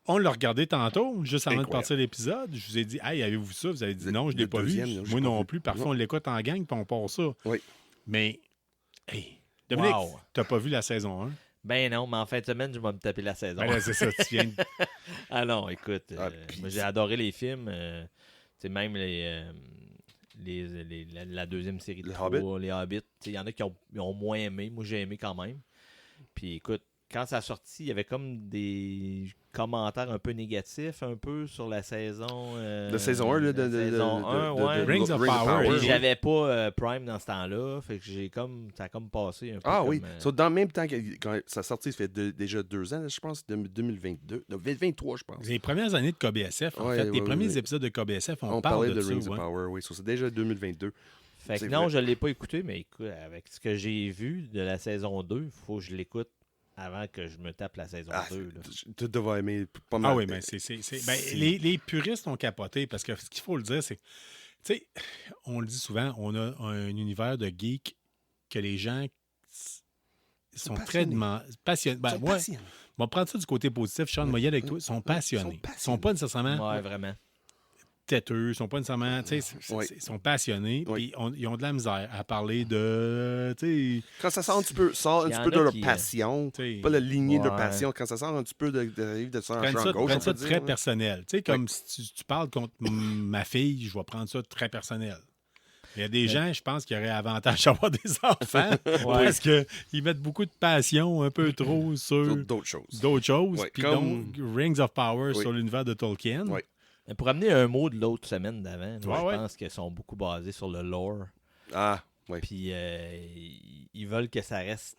On l'a regardé tantôt, juste avant de Incroyable. partir l'épisode. Je vous ai dit, hey, avez-vous vu ça? Vous avez dit non, je ne l'ai Le pas vu. deuxième, non, j'ai Moi pas non vu. plus. Parfois, Non. on l'écoute en gang puis on part ça. Oui. Mais, hey, Dominique, Wow. t'as pas vu la saison 1? Ben non, mais en fin de semaine, je vais me taper la saison. Ben là, c'est ça, tu viens de... Ah non, écoute, puis moi, j'ai adoré les films. Tu sais, même la deuxième série de Les 3, Hobbits. les Hobbits. Il y en a qui ont moins aimé. Moi, j'ai aimé quand même. Puis écoute, quand ça a sorti, il y avait comme des commentaires un peu négatifs, un peu sur la saison. La saison 1, là, la saison 1, ouais. Rings of Power. Puis oui. j'avais pas Prime dans ce temps-là. Fait que ça a comme passé un peu. Ah comme, oui. So, dans le même temps que quand ça sortit, ça fait déjà 2 ans, là, je pense, 2022. Non, 2023, je pense. Les premières années de KBSF, en Ouais, fait, les ouais, premiers ouais. épisodes de KBSF, on On parle parlait de ça. Rings ouais. of Power, oui. So, c'est déjà 2022. Fait que C'est non, vrai. je ne l'ai pas écouté, mais écoute, avec ce que j'ai vu de la saison 2, il faut que je l'écoute avant que je me tape la saison 2. Là. Tu devrais aimer pas mal. Ah oui, mais les puristes ont capoté parce que ce qu'il faut le dire, c'est. Tu sais, on le dit souvent, on a un univers de geeks que les gens sont très passionnés. Ben, moi, on va prendre ça du côté positif. Sean, moi, avec toi, ils sont passionnés. Ils ne sont pas nécessairement Ouais, vraiment. têteux, ils ne sont pas nécessairement. Ils sont passionnés. Puis ils ont de la misère à parler de. Quand ça sort un petit peu de leur passion, pas la lignée de leur passion, quand ça sort un petit peu de ça en champ gauche. Prends ça très personnel. Tu sais, comme si tu parles contre ma fille, je vais prendre ça très personnel. Il y a des gens, je pense, qui auraient avantage à avoir des enfants parce qu'ils mettent beaucoup de passion un peu trop sur d'autres choses. Puis donc, Rings of Power sur l'univers de Tolkien. Oui. Mais pour amener un mot de l'autre semaine d'avant, je pense qu'ils sont beaucoup basés sur le lore. Ah, oui. Puis ils veulent que ça reste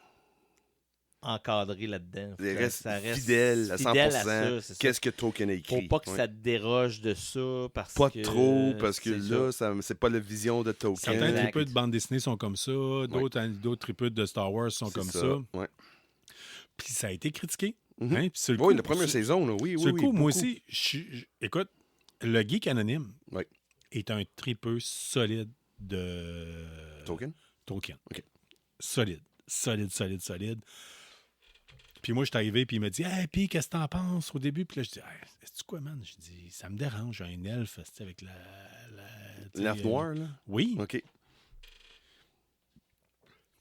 encadré là-dedans. Ça reste fidèle à 100%. Qu'est-ce que Tolkien a écrit? Faut pas que ça te déroge de ça. Pas trop, parce que là, c'est pas la vision de Tolkien. Certains tripeux de bande dessinée sont comme ça. D'autres tripeux de Star Wars sont comme ça. Ouais. Puis ça a été critiqué. Hein? Oui, la première saison, là, oui. Sur le coup, moi aussi, écoute, le geek anonyme oui. est un tripeux solide de Tolkien. Okay. Solide. Puis moi, je suis arrivé, puis il m'a dit « Hey, puis qu'est-ce que t'en penses au début? » Puis là, je dis hey, « C'est quoi, man? » Je dis « Ça me dérange, un elfe avec l'elfe noir, là? Oui. OK.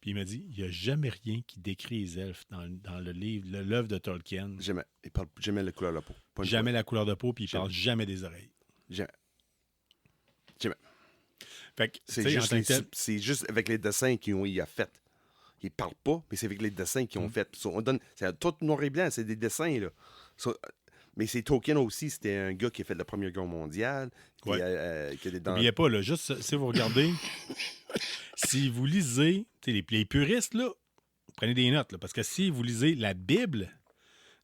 Puis il m'a dit « Il n'y a jamais rien qui décrit les elfes dans le livre, l'œuvre de Tolkien. » Jamais. Il parle jamais la couleur de la peau. Jamais la couleur de peau, puis il parle jamais des oreilles. Jamais. Fait que, c'est juste avec les dessins qu'il a fait. Il parle pas, mais c'est avec les dessins qu'ils ont fait. On donne, c'est tout noir et blanc, c'est des dessins, là. Mais c'est Tolkien aussi, c'était un gars qui a fait la Première Guerre mondiale. N'oubliez pas, là, juste si vous regardez, si vous lisez, les puristes, là, prenez des notes, là, parce que si vous lisez la Bible,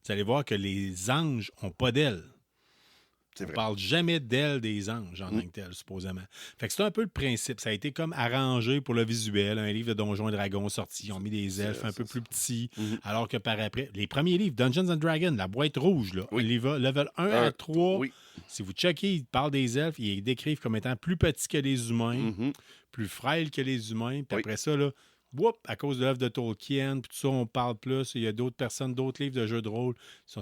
vous allez voir que les anges n'ont pas d'ailes. On ne parle jamais d'ailes des anges en tant que tel, supposément. Fait que c'est un peu le principe. Ça a été comme arrangé pour le visuel. Un livre de Donjons et Dragons sorti. Ils ont mis des elfes un peu plus petits. Alors que par après, les premiers livres, Dungeons and Dragons, la boîte rouge, là, level 1 à 3, si vous checkez, ils parlent des elfes, ils les décrivent comme étant plus petits que les humains, plus frêles que les humains. Puis après ça, là, à cause de l'œuvre de Tolkien, puis tout ça, on parle plus. Il y a d'autres personnes, d'autres livres de jeux de rôle. On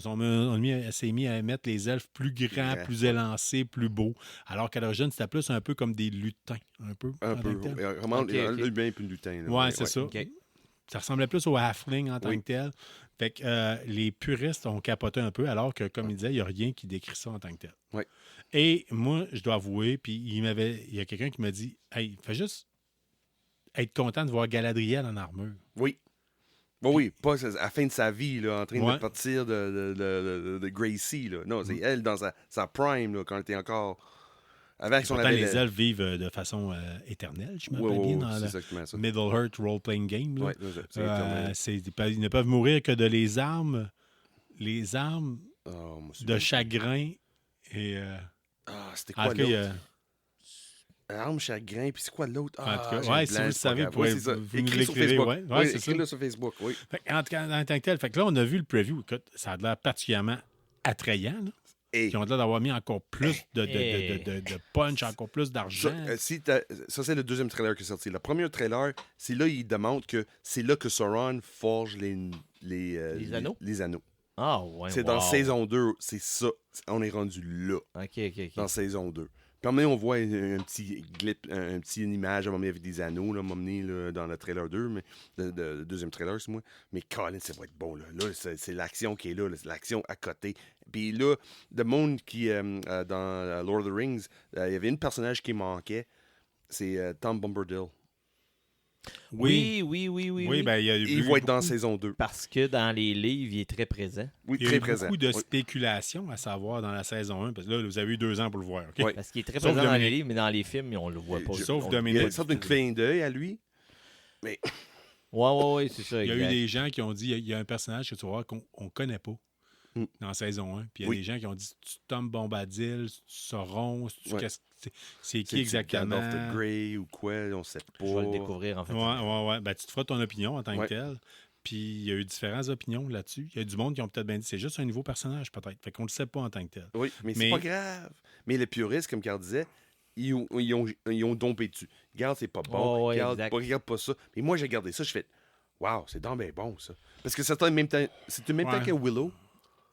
s'est mis à mettre les elfes plus grands, plus élancés, plus beaux. Alors qu'à l'origine, c'était plus un peu comme des lutins. Un peu. Vraiment, bien plus lutin. Oui, c'est ça. Okay. Ça ressemblait plus au halfling en tant que tel. Fait que les puristes ont capoté un peu, alors que, comme il disait, il n'y a rien qui décrit ça en tant que tel. Oui. Et moi, je dois avouer, puis il y a quelqu'un qui m'a dit « Hey, fais juste être content de voir Galadriel en armure. » Oui. Oui, pas à la fin de sa vie, là, en train de partir de Gracie. Là. Non, c'est elle dans sa prime, là, quand elle était encore... Avant que les elfes vivent de façon éternelle, je me rappelle bien, dans le Middle-earth role-playing game. Là. Ils ne peuvent mourir que de les armes de chagrin et... c'était quoi l'autre? Arme, chagrin, puis c'est quoi l'autre? Si vous le savez, vous écrit sur Facebook. Écris-le sur Facebook, oui. En tant que tel, fait que là, on a vu le preview. Écoute, ça a l'air particulièrement attrayant. Là. Ils ont l'air d'avoir mis encore plus de punch, encore plus d'argent. Ça, c'est le deuxième trailer qui est sorti. Le premier trailer, c'est là il démontre que c'est là que Sauron forge les anneaux. Les anneaux. Ah, ouais. C'est dans saison 2, c'est ça. On est rendu là. OK. Dans saison 2. Puis à un moment donné, on voit un petit clip, une image à un moment donné avec des anneaux, là, à un moment donné, là, dans le trailer 2, mais le deuxième trailer, c'est moi. Mais Colin, ça va être bon. Là, c'est l'action qui est là, c'est l'action à côté. Puis là, le monde qui, dans Lord of the Rings, il y avait un personnage qui manquait, c'est Tom Bombadil. Oui. Ben, il va être dans saison 2. Parce que dans les livres, il est très présent. Oui, il y a beaucoup de spéculation à savoir dans la saison 1, parce que là, vous avez eu 2 ans pour le voir. Okay? Oui. Parce qu'il est très présent dans les livres, mais dans les films, on le voit pas. Sauf Dominique. Il y a une sorte de clin d'œil à lui. Mais... Oui, c'est ça. Il y a eu des gens qui ont dit il y a un personnage que tu vas voir qu'on ne connaît pas dans saison 1. Puis il y a des gens qui ont dit Tom Bombadil, Sauron, c'est qui exactement? Gandalf the Grey ou quoi, on ne sait pas. Je vais le découvrir en fait. Ouais. Ben, tu te feras ton opinion en tant que tel. puis il y a eu différentes opinions là-dessus. Il y a du monde qui ont peut-être bien dit c'est juste un nouveau personnage, peut-être. Fait qu'on ne le sait pas en tant que tel. Oui, mais c'est pas grave. Mais les puristes, comme Carl disait, ils ont dompé dessus. Regarde, c'est pas bon. Oh, ouais, regarde pas ça. Mais moi, j'ai regardé ça, je fais waouh, c'est donc bien bon, ça. Parce que c'était le même temps que Willow.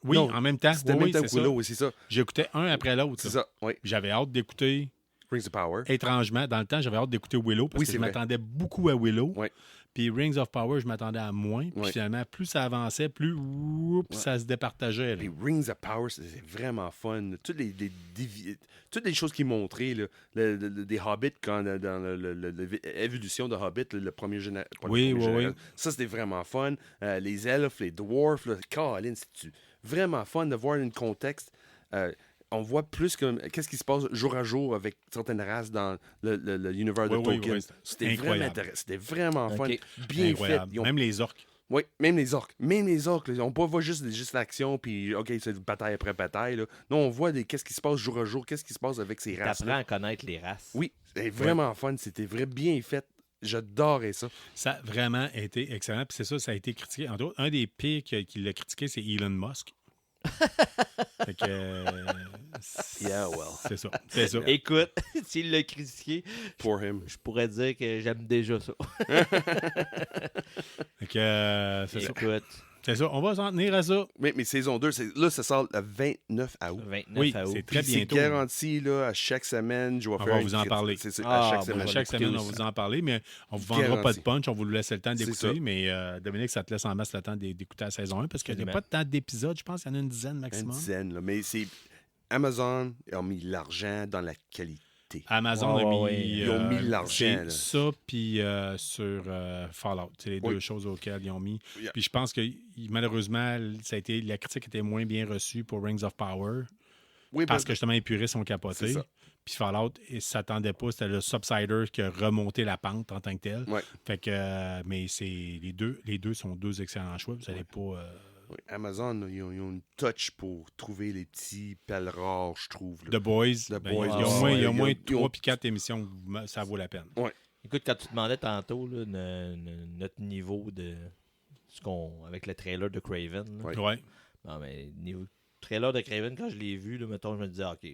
Oui, Non, en même temps. C'était le même temps que Willow, oui, c'est ça. J'écoutais un après l'autre. C'est ça, oui. J'avais hâte d'écouter. Rings of Power. Étrangement, dans le temps, j'avais hâte d'écouter Willow parce Oui, que c'est je vrai. m'attendais beaucoup à Willow. Ouais. Puis Rings of Power, je m'attendais à moins. Puis finalement, plus ça avançait, plus ça se départageait. Là. Puis Rings of Power, c'était vraiment fun. Toutes les choses qu'ils montraient, là, des Hobbits, dans l'évolution de Hobbit, le premier général. Oui. Ça, c'était vraiment fun. Les elfes, les dwarfs, Colin, c'est vraiment fun de voir un contexte. On voit plus qu'est-ce qui se passe jour à jour avec certaines races dans l'univers de Tolkien. C'était vraiment intéressant. C'était vraiment fun. Bien incroyable. fait. Même les orques. Oui, même les orques. On ne voit juste l'action, puis OK, c'est bataille après bataille. Là. Non, on voit qu'est-ce qui se passe jour à jour, qu'est-ce qui se passe avec ces races. T'apprends à connaître les races. Oui, c'était vraiment fun. C'était bien fait. J'adorais ça. Ça a vraiment été excellent. Puis c'est ça a été critiqué. Entre autres, un des pires qui l'a critiqué, c'est Elon Musk. Fait que, Yeah, well. C'est ça. C'est ça. Écoute, s'il l'a critiqué, Pour him. je pourrais dire que j'aime déjà ça. Fait que, c'est ça. Écoute, C'est ça. On va s'en tenir à ça. Mais saison 2, là, ça sort le 29 août. 29 Oui, août. c'est très Puis bientôt. C'est garanti, là, à chaque semaine, je vais On faire va une vous en critique. parler. C'est ça, Ah, à chaque bon, semaine. Chaque semaine, on va vous en parler, mais on vous vendra Garanti. pas de punch. On vous laisse le temps C'est d'écouter. ça. Mais Dominique, ça te laisse en masse le temps d'écouter la saison 1 parce qu'il n'y a pas de temps d'épisodes. Je pense qu'il y en a une dizaine Une maximum. dizaine, là. Mais c'est Amazon a mis l'argent dans la qualité. Amazon a mis. ouais. Ils ont mis l'argent, c'est là. ça, puis sur Fallout. C'est les deux choses auxquelles ils ont mis. Yeah. Puis je pense que malheureusement, la critique était moins bien reçue pour Rings of Power Oui, parce que justement, les puristes sont C'est capotés. ça. Puis Fallout, ils ne s'attendaient pas. C'était le Subsider qui a remonté la pente en tant que tel. Ouais. Fait que, mais les deux sont deux excellents choix. Vous n'allez pas. Oui, Amazon, là, ils ont une touch pour trouver les petits pelles rares, je trouve. Là. The Boys, The ben, Boys, il y a ouais. au moins Ils ont- 3 puis 4 émissions. Ça vaut la peine. Écoute, quand tu demandais tantôt là, notre niveau de avec le trailer de Craven, là. Ouais. Ouais. Non, mais niveau trailer de Craven, quand je l'ai vu, là, mettons, je me disais, OK,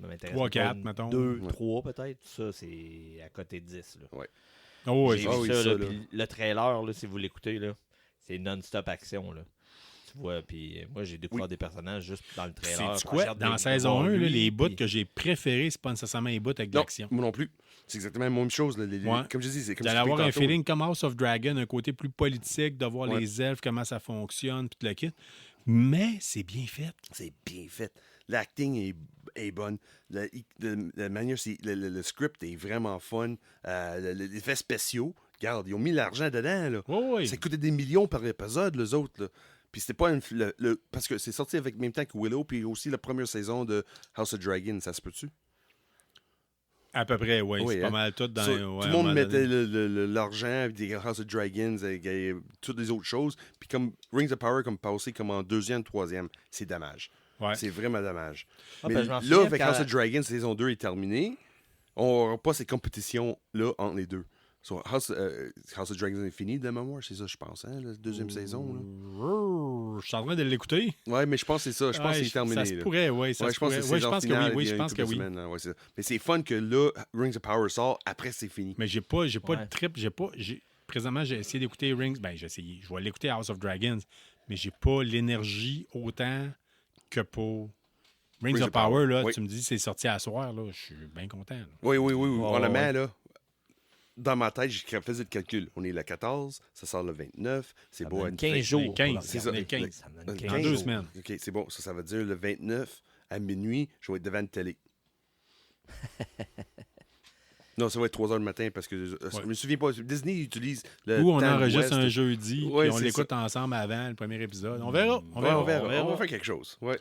ça m'intéresse. 3, 4, Une, mettons. 2, Ouais. 3 peut-être. Ça, c'est à côté de 10. Là. Oh, oui, J'ai Ah vu oui, ça, ça, là, là. puis le trailer, là, si vous l'écoutez, là, c'est non-stop action. Là. Tu vois, puis moi, j'ai découvert des personnages juste dans le trailer. C'est quoi? Dans saison 1, les bouts que j'ai préférés, c'est pas nécessairement les bouts avec de Non, l'action. moi non plus. C'est exactement la même chose. Là. Ouais. Comme je dis, c'est comme Vous allez je avoir un tantôt, feeling comme House of Dragon, un côté plus politique, de voir Ouais. les elfes, comment ça fonctionne, puis tout le kit. Mais c'est bien fait. C'est bien fait. L'acting est bonne. La manière, le script est vraiment fun. Les effets spéciaux, regarde, ils ont mis l'argent dedans. Là. Oui. Ça coûtait des millions par épisode, les autres. Là. Puis c'était pas parce que c'est sorti avec même temps que Willow, puis aussi la première saison de House of Dragon, ça se peut-tu? À peu près, oui. Oui, C'est hein. pas mal tout dans. So, ouais, tout à le un monde moment mettait donné. l'argent avec des House of Dragons, avec toutes les autres choses. Puis comme Rings of Power, comme passé comme en deuxième, troisième, c'est dommage. Ouais. C'est vraiment dommage. Ah, Mais ben, je m'en là, souviens avec quand- House of Dragons, saison 2 est terminée. On n'aura pas ces compétitions-là entre les deux. So, House of Dragons est fini de mémoire, c'est ça, je pense, hein, la deuxième saison. Là. Je suis en train de l'écouter. Ouais, mais je pense que c'est ça. Je pense Ouais, que c'est terminé. Ça se là. pourrait, oui. Ça Ouais, se je pense pourrait. que Ouais, c'est je pense que oui. Oui, je pense que oui. Mais c'est fun que là, Rings of Power sort, après c'est fini. Mais j'ai pas de Ouais. trip. Présentement, j'ai essayé d'écouter Rings. Ben, j'ai essayé. Je vais l'écouter House of Dragons. Mais j'ai pas l'énergie autant que pour Rings of Power. Là, oui. tu me dis c'est sorti à soir. Là, je suis bien content. Là. Oui. On la met, ouais. là. Dans ma tête, j'ai fait le calcul. On est le 14, ça sort le 29. C'est Ça beau me à donne une 15 fête. jours. Les 15, pour c'est regarder. ça, les 15. Ça me donne Le 15 Dans 2 jours. semaines. OK, c'est bon. Ça veut dire le 29 à minuit, je vais être devant une télé. Non, ça va être 3 heures du matin parce que je me souviens pas. Disney utilise le Ou on temps enregistre d'Ouest. un jeudi Ouais, et on c'est l'écoute ensemble avant le premier épisode. On verra. On Ouais, verra. on verra. on verra. On va faire quelque chose. Ouais.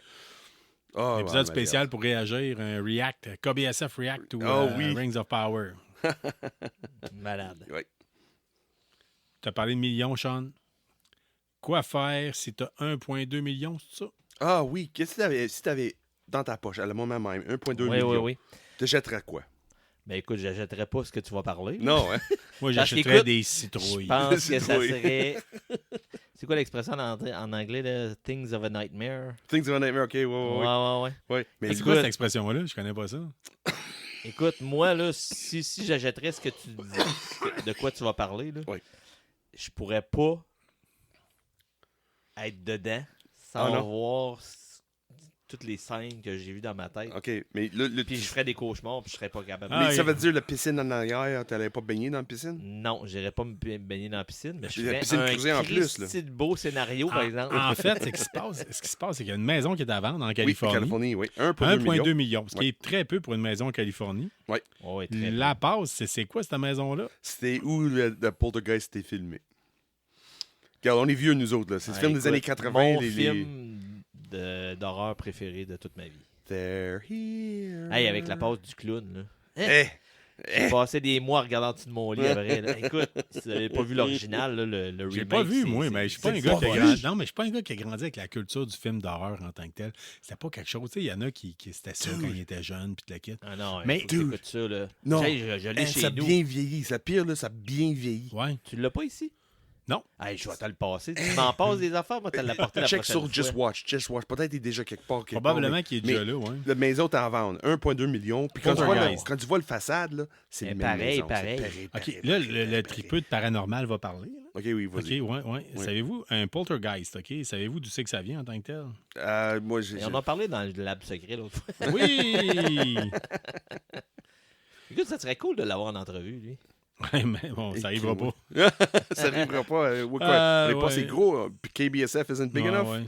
Un épisode spécial pour réagir, un React, KBSF React ou oui. Rings of Power. Malade. Ouais. Tu as parlé de millions, Sean. Quoi faire si tu as 1,2 million, c'est ça? Ah oui, qu'est-ce que si tu avais dans ta poche à le moment même 1,2 Oui, million, oui. tu jetterais quoi? Ben écoute, j'achèterais pas ce que tu vas parler. Non, hein? Moi, Parce j'achèterais qu'écoute, des Je citrouilles. pense que ça Citrouille. serait... C'est quoi l'expression en anglais, là? Things of a nightmare? Things of a Nightmare, OK, ouais. Ouais. Mais C'est quoi cette expression-là? Je connais pas ça. Écoute, moi, là, si j'achèterais ce que tu dis, de quoi tu vas parler, là, Oui. je pourrais pas être dedans sans Ah, non? voir toutes les scènes que j'ai vues dans ma tête. OK, mais là, Puis je ferais des cauchemars, puis je serais pas capable. Ah, mais ça oui. veut dire la piscine en arrière, t'allais pas baigner dans la piscine? Non, j'irais pas me baigner dans la piscine, mais je La ferais piscine un creusée en plus, là. Christy de beau scénario, par exemple. En fait, ce qui se passe, c'est qu'il y a une maison qui est à vendre en Californie. Oui, Californie, oui. 1,2 million. 1,2 million, ce qui est très peu pour une maison en Californie. Ouais, très La passe, c'est quoi cette maison-là? C'était où le Poltergeist était filmé. Regarde, on est vieux, nous autres. Là. C'est le film des écoute, années 80. Mon les... film d'horreur préféré de toute ma vie. They're here. Hey, avec la passe du clown, là. Eh, J'ai passé des mois à regarder en dessous de mon lit après. Là. Écoute, si vous n'avez pas vu l'original, là, le remake... J'ai pas vu, c'est- moi, c'est- mais je suis pas un c'est gars qui a pas grandi. Non, mais je suis pas un gars qui a grandi avec la culture du film d'horreur en tant que tel. C'était pas quelque chose. Tu sais, il y en a qui c'était ça quand ils étaient jeunes, puis de la kit. Ah non, Mais- mais écoute ça, là. Non. Hey, je l'ai ça chez a nous. bien vieilli. Ça pire, là, ça a bien vieilli. Ouais. Tu l'as pas ici? Non. Hey, je vais te le passer. Tu m'en passes des affaires, moi, te l'apporter la Check prochaine sur Just fois. Watch. Just Watch. Peut-être qu'il est déjà quelque part. Probablement qu'il est déjà mais là, ouais. La maison est en vente. 1,2 million. Puis quand, Poltergeist. quand tu vois le façade, là, c'est Mais le même pareil, maison. pareil. C'est OK, là, le tripeux de paranormal va parler. là. OK, oui, OK, vas-y. ouais. Savez-vous, un poltergeist, OK? Savez-vous d'où c'est que ça vient en tant que tel? Moi, j'ai... Et on en a parlé dans le lab secret l'autre fois. Oui! Écoute, ça serait cool de l'avoir en entrevue, lui. Ouais, mais bon, ça arrivera pas. ça n'arrivera pas. Ouais, quoi? Ah, Mais pas ouais. c'est gros. Puis KBSF isn't big Ouais, enough. ouais.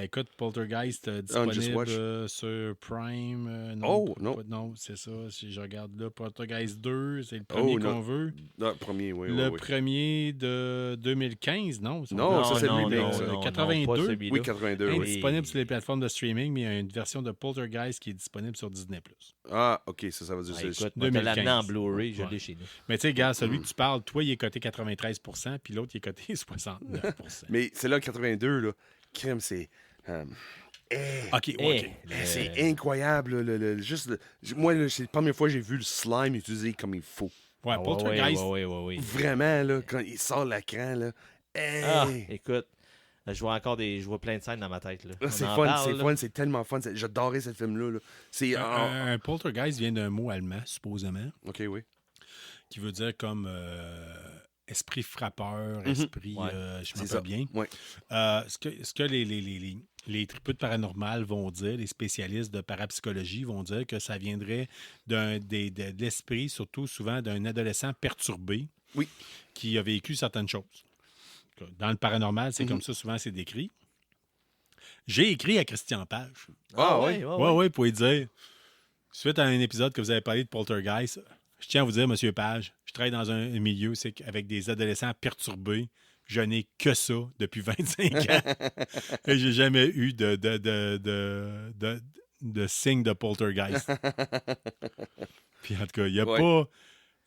Écoute, Poltergeist On Just Watch. disponible sur Prime. Non, Oh, non. non, c'est ça. Si je regarde là, Poltergeist 2, c'est le premier qu'on non. veut. Non, premier, oui. Le oui. premier de 2015, non? Non, ça, c'est le remake, ça. non, 82. pas celui-là. Oui, 82, Est oui. disponible sur les plateformes de streaming, mais il y a une version de Poltergeist qui est disponible sur Disney+. Ah, OK, ça veut dire... Ah, c'est- écoute, moi, te l'amener 2015. en Blu-ray, je Ouais. l'ai chez nous. Mais tu sais, gars, celui que tu parles, toi, il est coté 93%, puis l'autre, il est coté 69%. Mais c'est là, 82, là. Crème, c'est... OK, Eh, C'est incroyable. Moi, là, c'est la première fois que j'ai vu le slime utilisé comme il faut. Ouais, Ah, Poltergeist. ouais. Vraiment, là, quand il sort l'écran, là. Ah, écoute, je vois plein de scènes dans ma tête. Là. C'est On en fun, parle, c'est là. fun, c'est tellement fun. J'adorais ce film-là. Là. C'est... Un poltergeist vient d'un mot allemand, supposément, OK, oui. qui veut dire comme esprit frappeur, esprit, Ouais. je C'est m'en ça. rappelle bien. Ouais. Ce que les tripeux de paranormal vont dire, les spécialistes de parapsychologie vont dire que ça viendrait de l'esprit, surtout souvent d'un adolescent perturbé Oui. qui a vécu certaines choses. Dans le paranormal, c'est comme ça, souvent c'est décrit. J'ai écrit à Christian Page. Ah, ouais, oui. ouais. Oui, pour lui dire, suite à un épisode que vous avez parlé de Poltergeist, je tiens à vous dire, M. Page, je travaille dans un milieu avec des adolescents perturbés. Je n'ai que ça depuis 25 ans. Et j'ai jamais eu de signe de Poltergeist. Puis en tout cas, il n'y a Ouais. pas...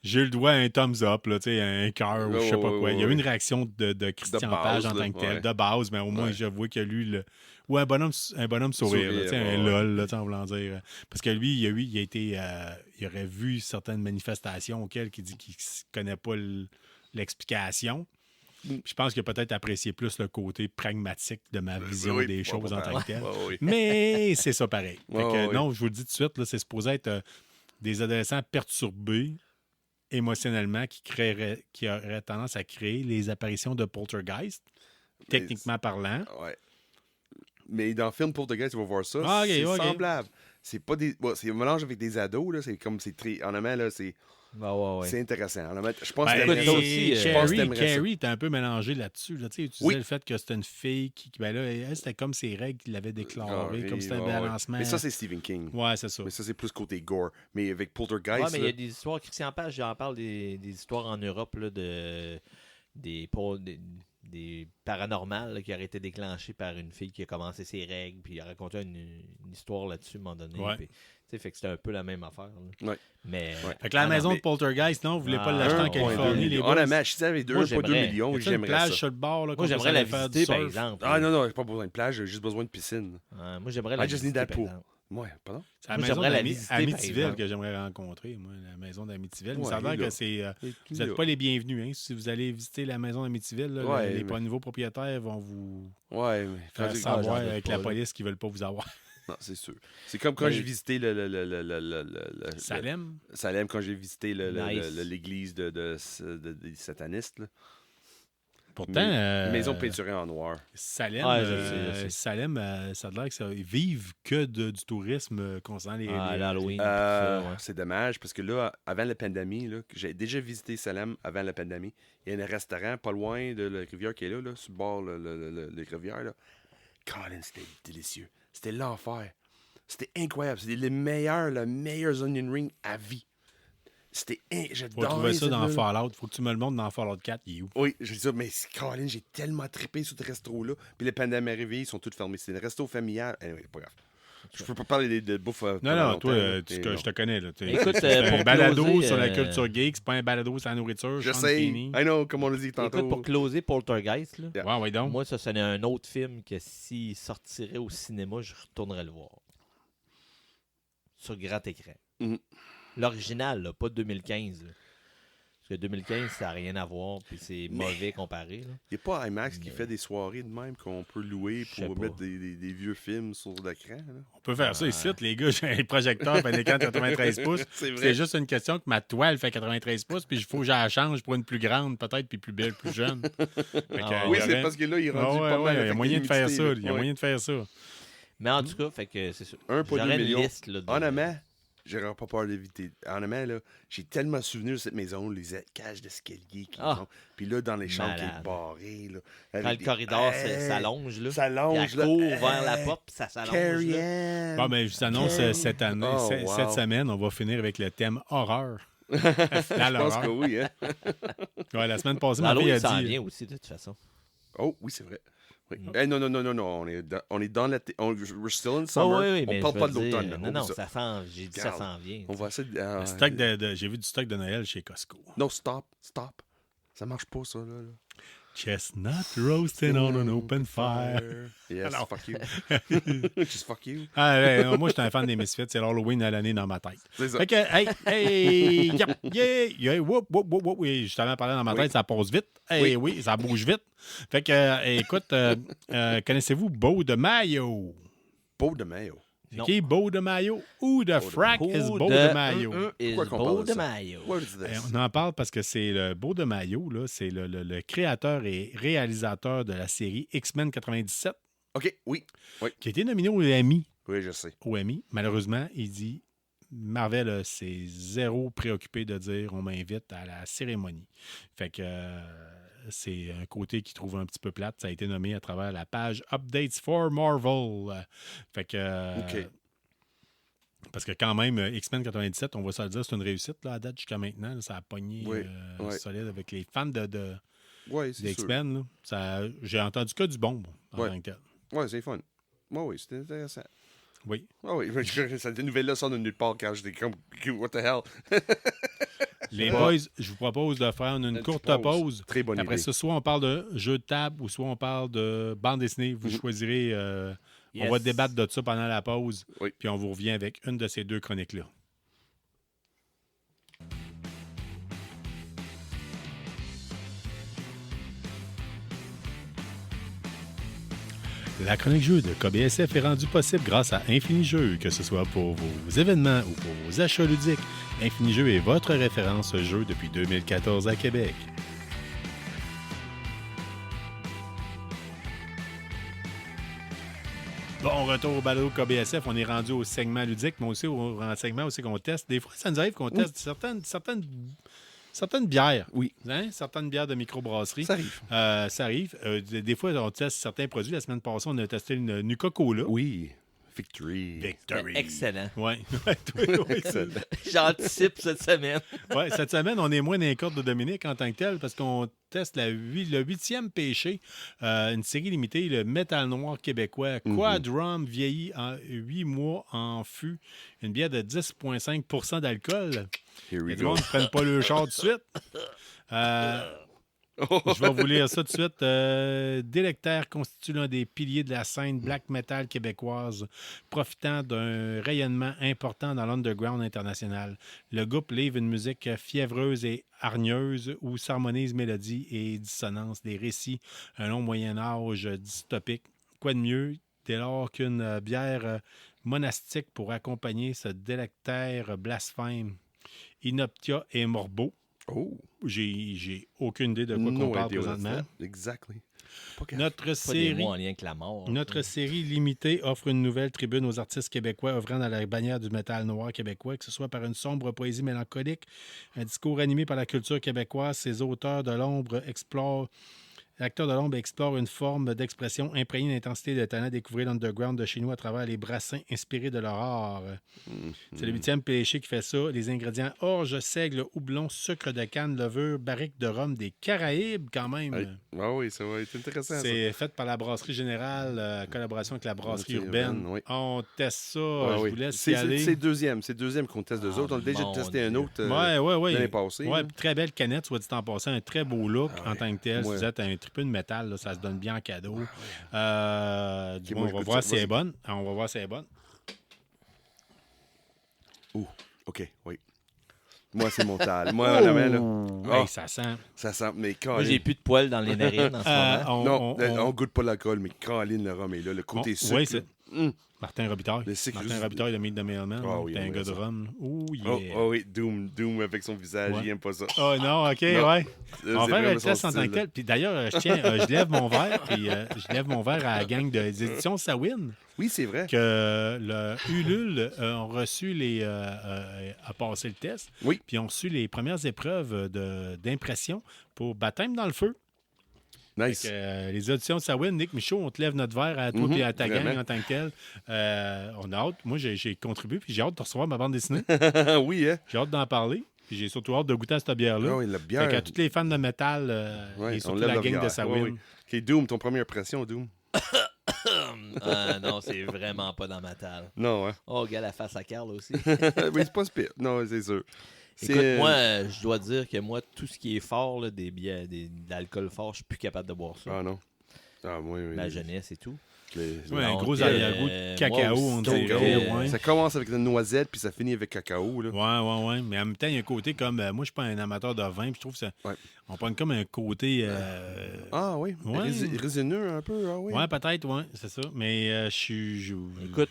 J'ai le doigt à un thumbs up, là, un cœur ou je sais pas quoi. Il y a eu une réaction de Christian base, Page en là, tant que tel, ouais. de base, mais au moins, Ouais. j'avoue qu'il a lu le... Ou un bonhomme sourire, là, Sourire, un ouais. lol, là, en voulant dire. Parce que lui, il aurait vu certaines manifestations auxquelles il dit qu'il ne connaît pas l'explication. Puis je pense qu'il a peut-être apprécié plus le côté pragmatique de ma vision Oui, des ouais, choses ouais, en tant que tel. ouais, ouais. Mais c'est ça pareil. Fait Ouais, que, ouais. non, je vous le dis tout de suite, là, c'est supposé être des adolescents perturbés émotionnellement qui auraient tendance à créer les apparitions de poltergeist, techniquement parlant. Ouais. Mais dans le film Poltergeist, tu vas voir ça. Ah, ok, c'est ok. semblable. C'est pas des. Bon, c'est un mélange avec des ados, là. C'est comme. C'est très. En amont, là, c'est. Ouais. C'est intéressant. En amont, je pense que Ben, t'aimerais ça écoute, aussi. aussi, Je pense que Carrie, t'aimerais ça. Carrie, t'es un peu mélangé là-dessus. Là. Tu utilisais Oui. le fait que c'était une fille qui ben là, elle, c'était comme ses règles qu'il avait déclarées, comme c'était un Ouais, ouais. balancement. Mais ça, c'est Stephen King. Ouais, c'est ça. Mais ça, c'est plus côté gore. Mais avec Ouais, Poltergeist. mais il y là, a des histoires, Christian Page, j'en parle des histoires en Europe là, des paranormales là, qui auraient été déclenchées par une fille qui a commencé ses règles, puis il a raconté une histoire là-dessus à un moment donné. Ouais. Puis, tu sais, fait que c'était un peu la même affaire. Là. Ouais. Mais, Fait que la Ah, non, maison mais- de Poltergeist, non, vous voulez pas Ah, l'acheter en 1,2 Californie, les million. boys? Honnêtement, je disais avec Moi, 2,2 j'aimerais. millions, Y a-t-il une j'aimerais plage ça. sur le bord, là, moi, qu'on j'aimerais puisse la aller faire du visiter, par surf? exemple. Ah non, j'ai pas besoin de plage, j'ai juste besoin de piscine. Moi, j'aimerais I la just visiter, need that par pool. exemple. Ouais, pardon? C'est la Moi, maison j'aimerais la visiter, par d'Amityville exemple. que j'aimerais rencontrer, moi, la maison d'Amityville. Mais Ouais, ça a l'air là. que c'est. Et Vous n'êtes là. pas les bienvenus, hein. Si vous allez visiter la maison d'Amityville, là, Ouais, les mais- nouveaux propriétaires vont vous Ouais, mais... faire Fait- savoir j'en doute avec pas, la là. police qu'ils ne veulent pas vous avoir. Non, c'est sûr. C'est comme quand Mais- j'ai visité le Salem? Salem, quand j'ai visité Nice. l'église des satanistes. Là. Pourtant, Une maison peinturée en noir. Salem, Ouais, je sais. Salem ça a l'air que ça ils vivent que du tourisme concernant les. l'Halloween. Euh, tout ça, ouais. C'est dommage parce que là, avant la pandémie, là, que j'ai déjà visité Salem avant la pandémie. Il y a un restaurant pas loin de la rivière qui est là, sur le bord de la rivière. Là. Colin, c'était délicieux. C'était l'enfer. C'était incroyable. C'était les meilleurs onion rings à vie. C'était Faut j'adore trouver ça dans Fallout. Faut que tu me le montres dans Fallout 4. Il est où? Oui, j'ai dit ça, mais Colin, j'ai tellement trippé sur ce resto-là. Puis les pandémies arrivées, ils sont tous fermés. C'est un resto familial. Anyway, pas grave. Je peux pas parler de bouffe. Non, pendant non, longtemps, toi, là. je te connais. Là. Écoute, C'est un pour balado closer, sur la culture geek, c'est pas un balado sur la nourriture. Je Sean sais. Feeney. I know, comme on l'a dit tantôt. Écoute, pour closer Poltergeist, là, Yeah. Ouais, donc. moi, ça serait un autre film que s'il sortirait au cinéma, je retournerais le voir. Sur grand écran. Mhm. L'original, là, pas 2015. Là. Parce que 2015, ça n'a rien à voir, puis c'est mauvais comparé. Là. Il n'y a pas IMAX qui Mais- fait des soirées de même qu'on peut louer Je sais pour pas. mettre des vieux films sur l'écran. là? On peut faire ça ici, les gars. J'ai un projecteur et un écran de 93 pouces. C'est vrai. C'est juste une question que ma toile fait 93 pouces, puis il faut que je la change pour une plus grande, peut-être, puis plus belle, plus jeune. Fait que, Ah, Oui, il y c'est aurait- parce que là, il est Ah rendu ouais, pas mal. ouais, il y a moyen de faire ça. Il y a Ouais. moyen de faire ça. Mais en tout cas, fait que c'est sûr. 1,2 J'aurais une million. liste. Là, de... Honnêtement, j'aurais pas peur d'éviter. Honnêtement, là, j'ai tellement souvenir de cette maison, les cages d'escalier qui Ah. sont. Puis là, dans les chambres qui Malade. est barrée. Là, Quand avec le des- corridor Hey, s'allonge, là. s'allonge, Puis là. elle court vers la Hey, porte, puis ça s'allonge. Carrie là. Ann. Bon, ben, je t'annonce Carrie. cette année, Oh, cette wow. semaine, on va finir avec le thème horreur. La Je pense que l'horreur. oui. Hein? Ouais, la semaine passée, ma L'Halo, fille a il s'en dit. vient aussi, de toute façon. Oh, oui, c'est vrai. Oui. Eh, non. On est dans la. We're still in Ah summer. oui, on mais parle je pas veux de l'automne. dire, là. Non, non, Oublie ça. ça sent, j'ai dit ça s'en vient. On va essayer de. Le stock j'ai vu du stock de Noël chez Costco. Non, stop. Ça marche pas, ça, là. Chestnut roasting on an open fire. Yes, Alors. fuck you. Just fuck you. Ah, ouais, moi, j'étais un fan des Misfits. C'est l'Halloween à l'année dans ma tête. C'est ça. Fait que, hey, yep, yeah, whoop, oui, justement, parler dans ma tête, Oui. ça passe vite. Hey, oui, ça bouge vite. Fait que, écoute, connaissez-vous Beau de Mayo? Beau de mayo. C'est Non. qui Beau de Mayo? Who the frack is Beau Who de the Mayo? is Pourquoi qu'on Beau parle de de ça? Mayo. What is this? On en parle parce que c'est le Beau de Mayo, là, c'est le créateur et réalisateur de la série X-Men 97, OK, oui. qui a été nominé au Emmy. Oui, je sais. Au Emmy. Malheureusement, il dit Marvel s'est zéro préoccupé de dire on m'invite à la cérémonie. Fait que c'est un côté qu'il trouve un petit peu plate. Ça a été nommé à travers la page Updates for Marvel. Fait que. OK. Parce que quand même, X-Men 97, on va se le dire, c'est une réussite là, à date jusqu'à maintenant. Là, ça a pogné Oui, oui. solide avec les fans de Oui, c'est sûr. X-Men. Là. J'ai entendu que du bon en Ouais. tant que tel. Oui, c'est fun. Oui, c'était intéressant. Oui. Oui, cette nouvelle-là sort de nulle part quand j'étais comme, what the hell? Les boys, je vous propose de faire une Une courte petite pause. Très bonne Après idée. ça, soit on parle de jeux de table ou soit on parle de bande dessinée. Vous choisirez. On Yes. va débattre de ça pendant la pause. Oui. Puis on vous revient avec une de ces deux chroniques-là. La chronique jeu de KBSF est rendue possible grâce à Infini Jeux, que ce soit pour vos événements ou pour vos achats ludiques. Infini Jeux est votre référence jeu depuis 2014 à Québec. Bon retour au balado KBSF. On est rendu au segment ludique, mais aussi au segment aussi qu'on teste. Des fois, ça nous arrive qu'on teste certaines bières. Oui. Hein? Certaines bières de microbrasserie. Ça arrive. Ça arrive. Des fois, on teste certains produits. La semaine passée, on a testé une Nuka-Cola. Oui. Victory. Victory. Excellent. Oui. J'anticipe cette semaine. Ouais, cette semaine, on est moins dans les cordes de Dominique en tant que tel parce qu'on teste le 8e péché, une série limitée, le métal noir québécois, Quadrum, vieilli en 8 mois en fût, une bière de 10,5 d'alcool. Here Il y we a du go. monde qui ne prennent pas le char tout de suite. Je vais vous lire ça tout de suite. Délectaire constitue l'un des piliers de la scène black metal québécoise, profitant d'un rayonnement important dans l'underground international. Le groupe livre une musique fiévreuse et hargneuse où s'harmonisent mélodie et dissonance, des récits, un long Moyen-Âge dystopique. Quoi de mieux dès lors qu'une bière monastique pour accompagner ce délectaire blasphème? Inoptia et Morbo. Oh. J'ai aucune idée de quoi qu'on parle présentement. Exactly. Notre Pas des série, mots en lien avec la mort. notre série limitée offre une nouvelle tribune aux artistes québécois œuvrant dans la bannière du métal noir québécois, que ce soit par une sombre poésie mélancolique, un discours animé par la culture québécoise. Ces auteurs de l'ombre explorent L'acteur de l'ombre explore une forme d'expression imprégnée d'intensité et de talent, découvrir l'underground de chez nous à travers les brassins inspirés de leur art. C'est le 8e péché qui fait ça. Les ingrédients orge, seigle, houblon, sucre de canne, levure, barrique de rhum des Caraïbes quand même. Ah oui, ça va être intéressant. C'est fait par la Brasserie Générale, collaboration avec la Brasserie Urbaine. Oui. On teste ça, je vous laisse y c'est aller. C'est deuxième qu'on teste d'eux autres. On a déjà testé un autre l'année passée. Ouais, très belle canette, soit dit en passant, un très beau look en tant que tel. Si vous êtes un peu de métal, là, ça se donne bien en cadeau. On va voir si elle est bonne. On va voir si elle est bonne. OK, oui. Moi, c'est mon tal. Moi, la main, là. Ça sent. Ça sent, mais Moi, j'ai plus de poils dans les narines en ce moment. on goûte pas l'alcool, mais Caroline, le rhum est là. Le côté sucre. Oui, c'est... Martin Robitaille. Martin Robitaille de Meet the Mailman. T'es un gars de rhum. Oh oui, Doom avec son visage, il aime pas ça. Oh non, OK, ouais. On va faire le test en tant que tel. Puis d'ailleurs, je lève mon verre, puis je lève mon verre à la gang des éditions Sawin. Oui, c'est vrai. Que le Ulule ont reçu a passé le test. Oui. Puis ont reçu les premières épreuves d'impression pour baptême dans le feu. Nice. Les auditions de Sawin, Nick Michaud, on te lève notre verre à toi et à ta gang en tant que tel. On a hâte. Moi, j'ai contribué, puis j'ai hâte de recevoir ma bande dessinée. Oui, hein? J'ai hâte d'en parler. Puis j'ai surtout hâte de goûter à cette bière-là. Oui, la bière. Fait qu'à tous les fans de métal et surtout la gang de Sawin. Oui. OK, Doom, ton première impression, Doom? Non, c'est vraiment pas dans ma table. Non, hein? Oh, regarde la face à Carl aussi. Oui, c'est pas ce pire. Non, c'est sûr. Écoute, moi, je dois dire que moi, tout ce qui est fort, là, d'alcool fort, je suis plus capable de boire ça. Ah non? Ah, oui. La jeunesse et tout. Un gros arrière-goût de cacao, on dirait. Ouais. Ça commence avec la noisette, puis ça finit avec cacao. Là. Ouais. Mais en même temps, il y a un côté comme... moi, je suis pas un amateur de vin, puis je trouve que ça... Ouais. On prend comme un côté... Ah oui? Ouais. Résineux un peu, ah oui? Ouais, peut-être, ouais, c'est ça. Mais je suis... Écoute,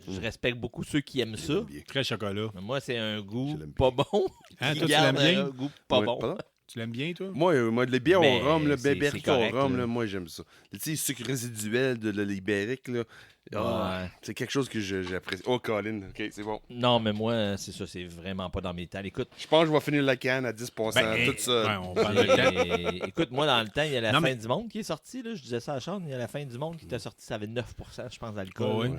je respecte beaucoup ceux qui aiment ça. Très chocolat. Mais moi, c'est un goût pas bon. Hein, toi, tu l'aimes bien? Un goût pas bon. Pardon? Tu l'aimes bien, toi? Moi, les bières au rhum, le bébérique au rhum, là, moi, j'aime ça. Tu sais, le sucre résiduel de l'ibérique, là, c'est quelque chose que j'apprécie. Oh, Colin, OK, c'est bon. Non, mais moi, c'est ça, c'est vraiment pas dans mes tables. Écoute, je pense que je vais finir la canne à 10%, tout ça. Ouais, on parle de temps. Écoute, moi, dans le temps, il y a la fin du monde qui est sortie. Là, je disais ça à Sean, il y a la fin du monde qui était sortie, ça avait 9%, je pense, d'alcool. Oh, oui.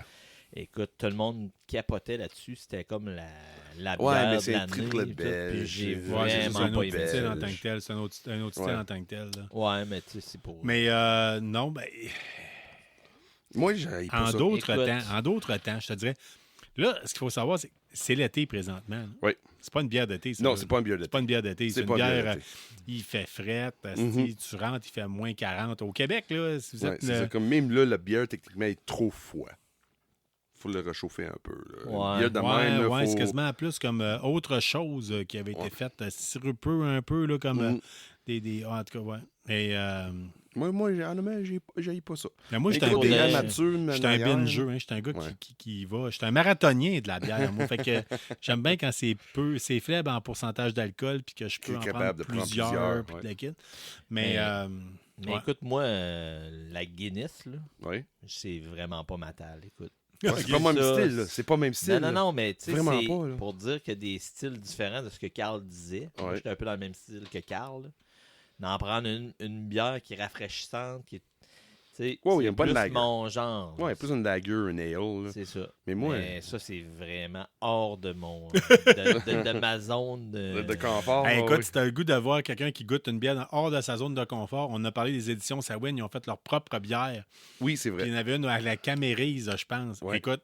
Écoute, tout le monde capotait là-dessus. C'était comme la bière mais c'est de un triple l'année. belge. Puis j'ai C'est vraiment un pas autre aimé style ça. en tant que tel. C'est un autre style en tant que tel. Là. Ouais, mais tu sais, c'est pour... Mais non, ben... Moi, j'aille pas ça. En d'autres temps, je te dirais... Là, ce qu'il faut savoir, c'est l'été présentement. Là. Oui. C'est pas une bière d'été. Ça, non, là. c'est pas une bière d'été. C'est pas une bière d'été. C'est une pas bière... il fait fret. Tu rentres, il fait moins 40. Au Québec, là, si vous êtes... c'est ça. Comme même là, la bière, techniquement, est trop froid. Faut le réchauffer un peu. Là. C'est quasiment plus comme autre chose qui avait été faite sirupeux un peu, là, comme des... en tout cas, ouais. Et... Moi, j'aille pas ça. Mais moi, j'étais un bingeux, hein. J'étais un gars qui va... J'étais un marathonien de la bière, moi. Fait que j'aime bien quand c'est faible en pourcentage d'alcool puis que je peux en prendre plusieurs. Mais écoute, moi, la Guinness, là, c'est vraiment pas ma talle, écoute. C'est pas le même style, là. C'est pas le même style. Non, mais tu sais, c'est pas, pour dire qu'il y a des styles différents de ce que Carl disait. Moi, j'étais un peu dans le même style que Carl. D'en prendre une bière qui est rafraîchissante, qui est... C'est plus mon genre. Ouais, plus une lager, une ale. C'est ça. Mais ça, c'est vraiment hors de mon... de ma zone de confort. Écoute, si t'as le goût de voir quelqu'un qui goûte une bière hors de sa zone de confort, on a parlé des éditions Sawin, ils ont fait leur propre bière. Oui, c'est vrai. Puis il y en avait une à la Camérise, je pense. Ouais. Écoute,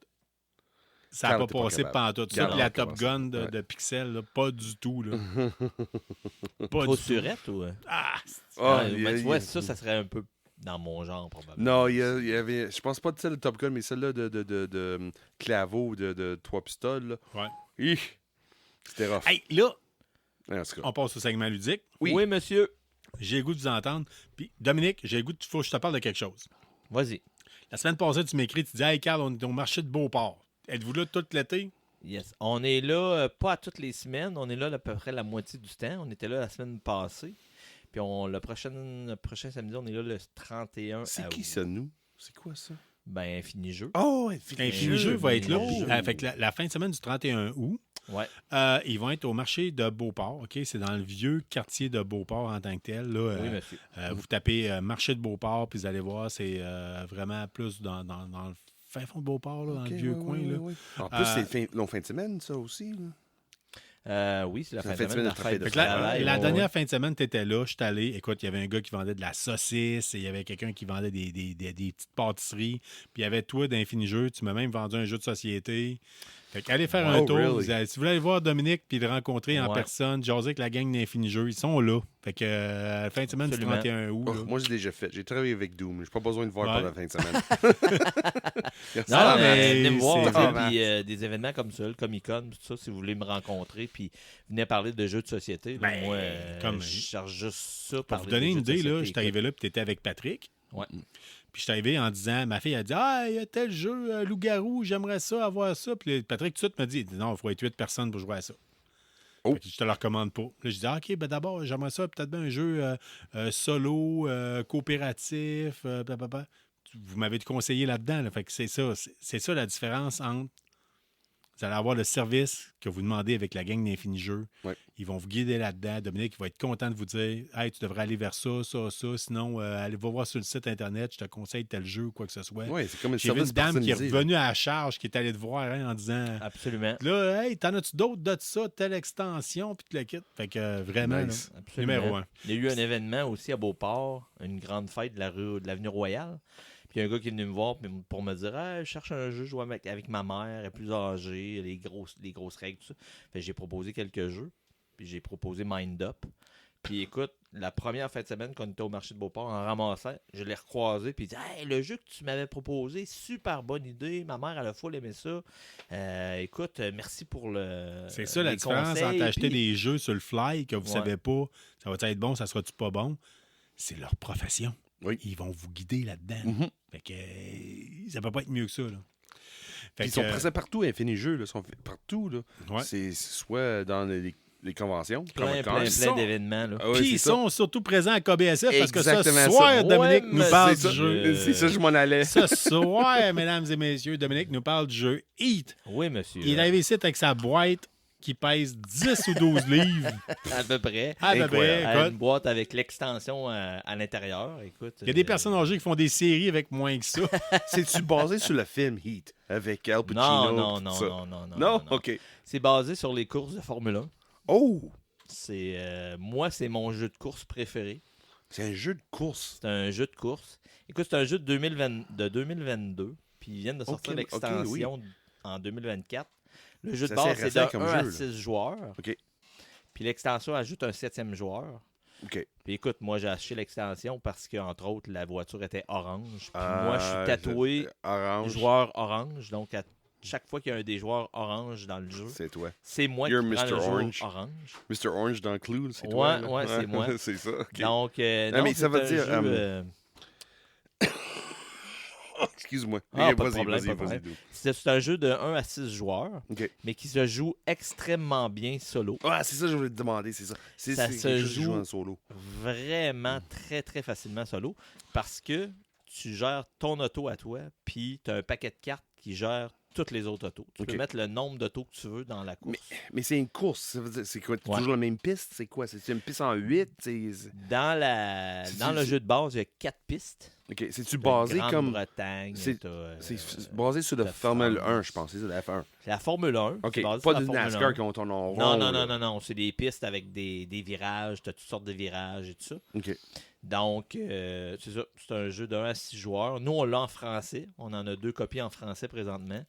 Ça n'a pas passé pantoute. Ça, puis la Top Gun de Pixel, là, pas du tout. Là. Pas trop surette ou... tu vois, ça serait un peu dans mon genre, probablement. Non, il y avait... Je pense pas de celle de Top Gun, mais celle-là de Claveau, de 3 pistoles. Là. Ouais. C'était rough. Hey, là, on passe au segment ludique. Oui, monsieur. J'ai le goût de vous entendre. Puis, Dominique, j'ai le goût faut que je te parle de quelque chose. Vas-y. La semaine passée, tu m'écris, tu dis « Hey, Carl, on est au marché de Beauport. Êtes-vous là tout l'été? » Yes. On est là, pas à toutes les semaines. On est là à peu près la moitié du temps. On était là la semaine passée. Puis le prochain samedi, on est là le 31 C'est août. qui ça, nous? C'est quoi ça? Ben, Infini Jeu. Oh, Infini Jeu va être là. Fait que la fin de semaine du 31 août, ils vont être au marché de Beauport. OK? C'est dans le vieux quartier de Beauport en tant que tel. Là, oui, monsieur. Vous tapez marché de Beauport, puis vous allez voir, c'est vraiment plus dans le fin fond de Beauport, là, dans le vieux coin. Là. En plus, c'est long fin de semaine, ça aussi. Oui, c'est la fin de semaine. La dernière fin de semaine, tu étais là, je suis allé. Écoute, il y avait un gars qui vendait de la saucisse, et il y avait quelqu'un qui vendait des petites pâtisseries, puis il y avait toi d'Infini Jeu. Tu m'as même vendu un jeu de société. Fait qu'allez faire un tour. Really? Si vous voulez aller voir Dominique puis le rencontrer en personne, jaser avec la gang d'Infini Jeu, ils sont là. Fait que la fin de semaine du 31 août. Moi, j'ai déjà fait. J'ai travaillé avec Doom. J'ai pas besoin de voir pendant la fin de semaine. Non, mais venez me voir. Puis, des événements comme ça, le Comic-Con, tout ça, si vous voulez me rencontrer, puis venez parler de jeux de société. Là, moi, je cherche juste ça. Pour vous donner une idée, là, je suis arrivé là, puis tu étais avec Patrick. Ouais. Puis je suis arrivé en disant, ma fille a dit « Ah, il y a tel jeu, Loup-garou, j'aimerais ça, avoir ça. » Puis Patrick tout de suite m'a dit « Non, il faut être 8 personnes pour jouer à ça. » Je te le recommande pas. Là, je dis « OK, ben d'abord, j'aimerais ça, peut-être bien un jeu solo, coopératif, blablabla. » Vous m'avez conseillé là-dedans. Là, fait que c'est ça la différence entre... Vous allez avoir le service que vous demandez avec la gang d'Infini Jeux. Ouais. Ils vont vous guider là-dedans. Dominique, il va être content de vous dire « Hey, tu devrais aller vers ça. Sinon, allez voir sur le site Internet, je te conseille tel jeu ou quoi que ce soit. » Oui, c'est comme un J'ai vu service une dame qui est personnalisé. revenue à la charge, qui est allée te voir en disant « Absolument. Là, hey, t'en as-tu d'autres de ça, telle extension, puis tu le quittes. » Fait que vraiment, Nice. là, numéro 1. Il y a eu un événement aussi à Beauport, une grande fête de l'avenue Royale. Puis il y a un gars qui est venu me voir pour me dire je cherche un jeu, je joue avec ma mère, elle est plus âgée, les grosses règles, tout ça. Fait que j'ai proposé quelques jeux. Puis j'ai proposé Mind Up. Puis écoute, la première fin de semaine qu'on était au marché de Beauport, en ramassant, je l'ai recroisé. Puis il dit hey, le jeu que tu m'avais proposé, super bonne idée. Ma mère, elle a full aimé ça. Écoute, merci pour le. C'est ça la différence entre acheter des jeux sur le fly que vous savez pas, ça va être bon, ça sera-tu pas bon. C'est leur profession. Oui. Ils vont vous guider là-dedans. Mm-hmm. Fait que ça peut pas être mieux que ça. Là. Fait ils sont présents partout, Infini Jeux. Ils sont partout. Là. Ouais. C'est soit dans les conventions. Plein d'événements. Puis ils sont surtout présents à KBSF parce que ce soir, Dominique nous parle du jeu. C'est ça, je m'en allais. Ce soir, mesdames et messieurs, Dominique nous parle du jeu Heat. Oui, monsieur. Il est arrivé ici avec sa boîte qui pèse 10 ou 12 livres. À peu près. Une boîte avec l'extension à l'intérieur. Écoute, il y a des personnes âgées qui font des séries avec moins que ça. C'est-tu basé sur le film Heat avec Al Pacino? Non. OK. C'est basé sur les courses de Formule 1. Oh! Moi, c'est mon jeu de course préféré. C'est un jeu de course? C'est un jeu de course. Écoute, c'est un jeu de 2022. Puis ils viennent de sortir l'extension en 2024. Le jeu de base, c'est de 1 à 6 joueurs. OK. Puis l'extension ajoute un 7e joueur. OK. Puis écoute, moi, j'ai acheté l'extension parce qu'entre autres, la voiture était orange. Puis moi, je suis tatoué joueur orange. Donc, à chaque fois qu'il y a un des joueurs orange dans le jeu, c'est toi. C'est moi qui prends le jeu orange. Mr. Orange dans Clue, c'est toi. Ouais, c'est moi. C'est ça. Okay. Donc, mais ça veut dire... Excuse-moi. Vas-y. C'est un jeu de 1 à 6 joueurs, mais qui se joue extrêmement bien solo. Ah, c'est ça que je voulais te demander, c'est ça. Ça se joue en solo. Vraiment très, très facilement solo parce que tu gères ton auto à toi, puis tu as un paquet de cartes qui gère toutes les autres autos. Tu peux mettre le nombre d'autos que tu veux dans la course. Mais c'est une course. Ça veut dire, c'est quoi? Toujours la même piste? C'est quoi? C'est une piste en 8? Dans le jeu de base, il y a 4 pistes. OK. C'est-tu basé comme... Grande-Bretagne. C'est basé sur la Formule 1, je pense. C'est ça, la F1. C'est la Formule 1. OK. Pas de NASCAR qui ont ton nom rond. Non. C'est des pistes avec des virages. Tu as toutes sortes de virages et tout ça. OK. Donc, c'est ça. C'est un jeu de 1 à 6 joueurs. Nous, on l'a en français. On en a 2 copies en français présentement.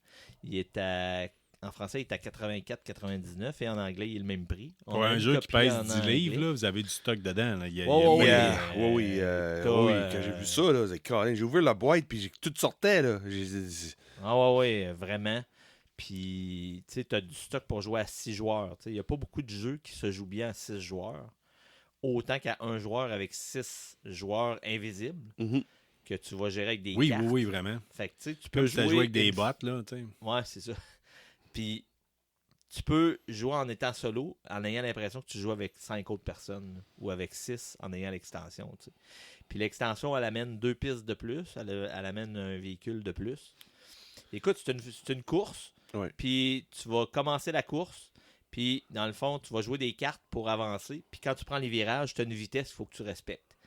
En français, il est à 84,99 et en anglais, il est le même prix. Pour un jeu qui pèse 10 livres, là, vous avez du stock dedans. Là. Oui, quand j'ai vu ça, là, j'ai ouvert la boîte puis tout sortait. Là. Oui, vraiment. Puis, tu sais, tu as du stock pour jouer à 6 joueurs. Il n'y a pas beaucoup de jeux qui se jouent bien à 6 joueurs. Autant qu'à un joueur avec 6 joueurs invisibles que tu vas gérer avec des cartes. Oui, vraiment. Fait que, tu sais, tu peux jouer avec des bots, là, tu sais. Ouais, c'est ça. Puis, tu peux jouer en étant solo, en ayant l'impression que tu joues avec 5 autres personnes, ou avec 6 en ayant l'extension, tu sais. Puis l'extension, elle amène 2 pistes de plus, elle amène un véhicule de plus. Écoute, c'est une course, puis tu vas commencer la course, puis dans le fond, tu vas jouer des cartes pour avancer, puis quand tu prends les virages, tu as une vitesse, il faut que tu respectes.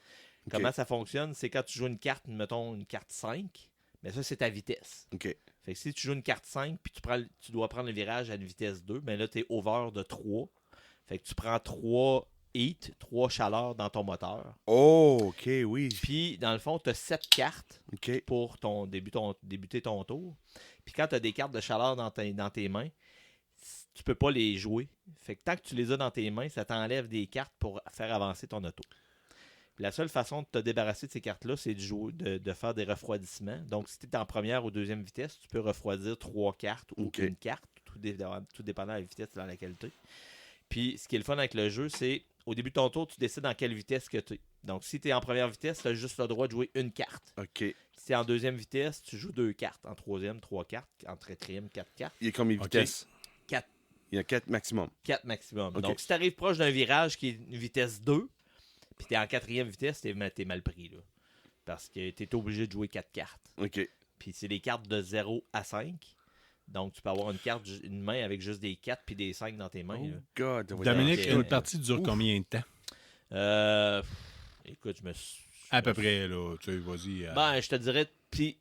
Okay. Comment ça fonctionne? C'est quand tu joues une carte, mettons une carte 5, mais ça, c'est ta vitesse. OK. Fait que si tu joues une carte 5 puis tu dois prendre le virage à une vitesse 2, ben là, tu es over de 3. Fait que tu prends 3 heat, 3 chaleurs dans ton moteur. Oh, OK, oui. Puis, dans le fond, tu as 7 cartes pour débuter ton tour. Puis quand tu as des cartes de chaleur dans tes mains, tu peux pas les jouer. Fait que tant que tu les as dans tes mains, ça t'enlève des cartes pour faire avancer ton auto. La seule façon de te débarrasser de ces cartes-là, c'est de faire des refroidissements. Donc, si tu es en première ou deuxième vitesse, tu peux refroidir 3 cartes ou une carte, tout dépendant de la vitesse dans laquelle tu es. Puis, ce qui est le fun avec le jeu, c'est au début de ton tour, tu décides dans quelle vitesse que tu es. Donc, si tu es en première vitesse, tu as juste le droit de jouer une carte. OK. Si tu es en deuxième vitesse, tu joues 2 cartes. En troisième, 3 cartes. En quatrième, 4 cartes. Il y a combien de vitesses? 4. Il y a 4 maximum. 4 maximum. Okay. Donc, si tu arrives proche d'un virage qui est une vitesse 2, puis t'es en quatrième vitesse, t'es mal pris, là. Parce que t'es obligé de jouer 4 cartes. OK. Puis c'est des cartes de 0 à 5. Donc tu peux avoir une main avec juste des 4 puis des 5 dans tes mains. Oh God. Dominique, une partie dure combien de temps? Écoute, je me suis... À peu près, là. Tu sais, vas-y. Ben, je te dirais... Puis,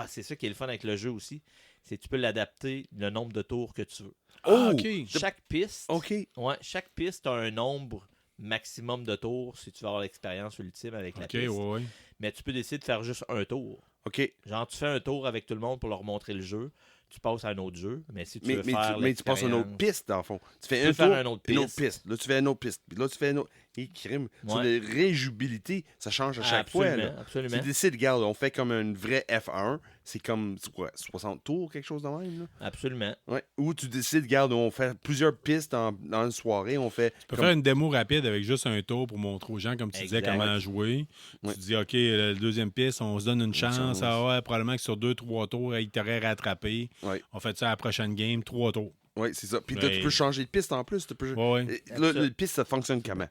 c'est ça qui est le fun avec le jeu aussi. C'est que tu peux l'adapter le nombre de tours que tu veux. OK. Chaque piste... OK. Ouais, chaque piste a un nombre maximum de tours si tu veux avoir l'expérience ultime avec la piste. Ouais. Mais tu peux décider de faire juste un tour. OK. Genre, tu fais un tour avec tout le monde pour leur montrer le jeu. Tu passes à un autre jeu. Mais si tu veux faire mais tu passes à une autre piste, dans le fond. Tu fais un tour, une autre piste. Là, tu fais une autre piste. Puis là, tu fais une autre... Et crime. Sur la réjoubilité, ça change à chaque fois. Là. Absolument. Tu décides, regarde, on fait comme une vraie F1. C'est comme, quoi, 60 tours, quelque chose de même? Là? Absolument. Ouais. Ou tu décides, regarde, on fait plusieurs pistes dans une soirée. On fait tu peux faire une démo rapide avec juste un tour pour montrer aux gens, comme tu disais, comment jouer. Tu dis, OK, la deuxième piste, on se donne une chance. Probablement que sur 2-3 tours, il t'aurait rattrapé. Ouais. On fait ça à la prochaine game, 3 tours. Oui, c'est ça. Puis tu peux changer de piste en plus. La piste, ça fonctionne comment?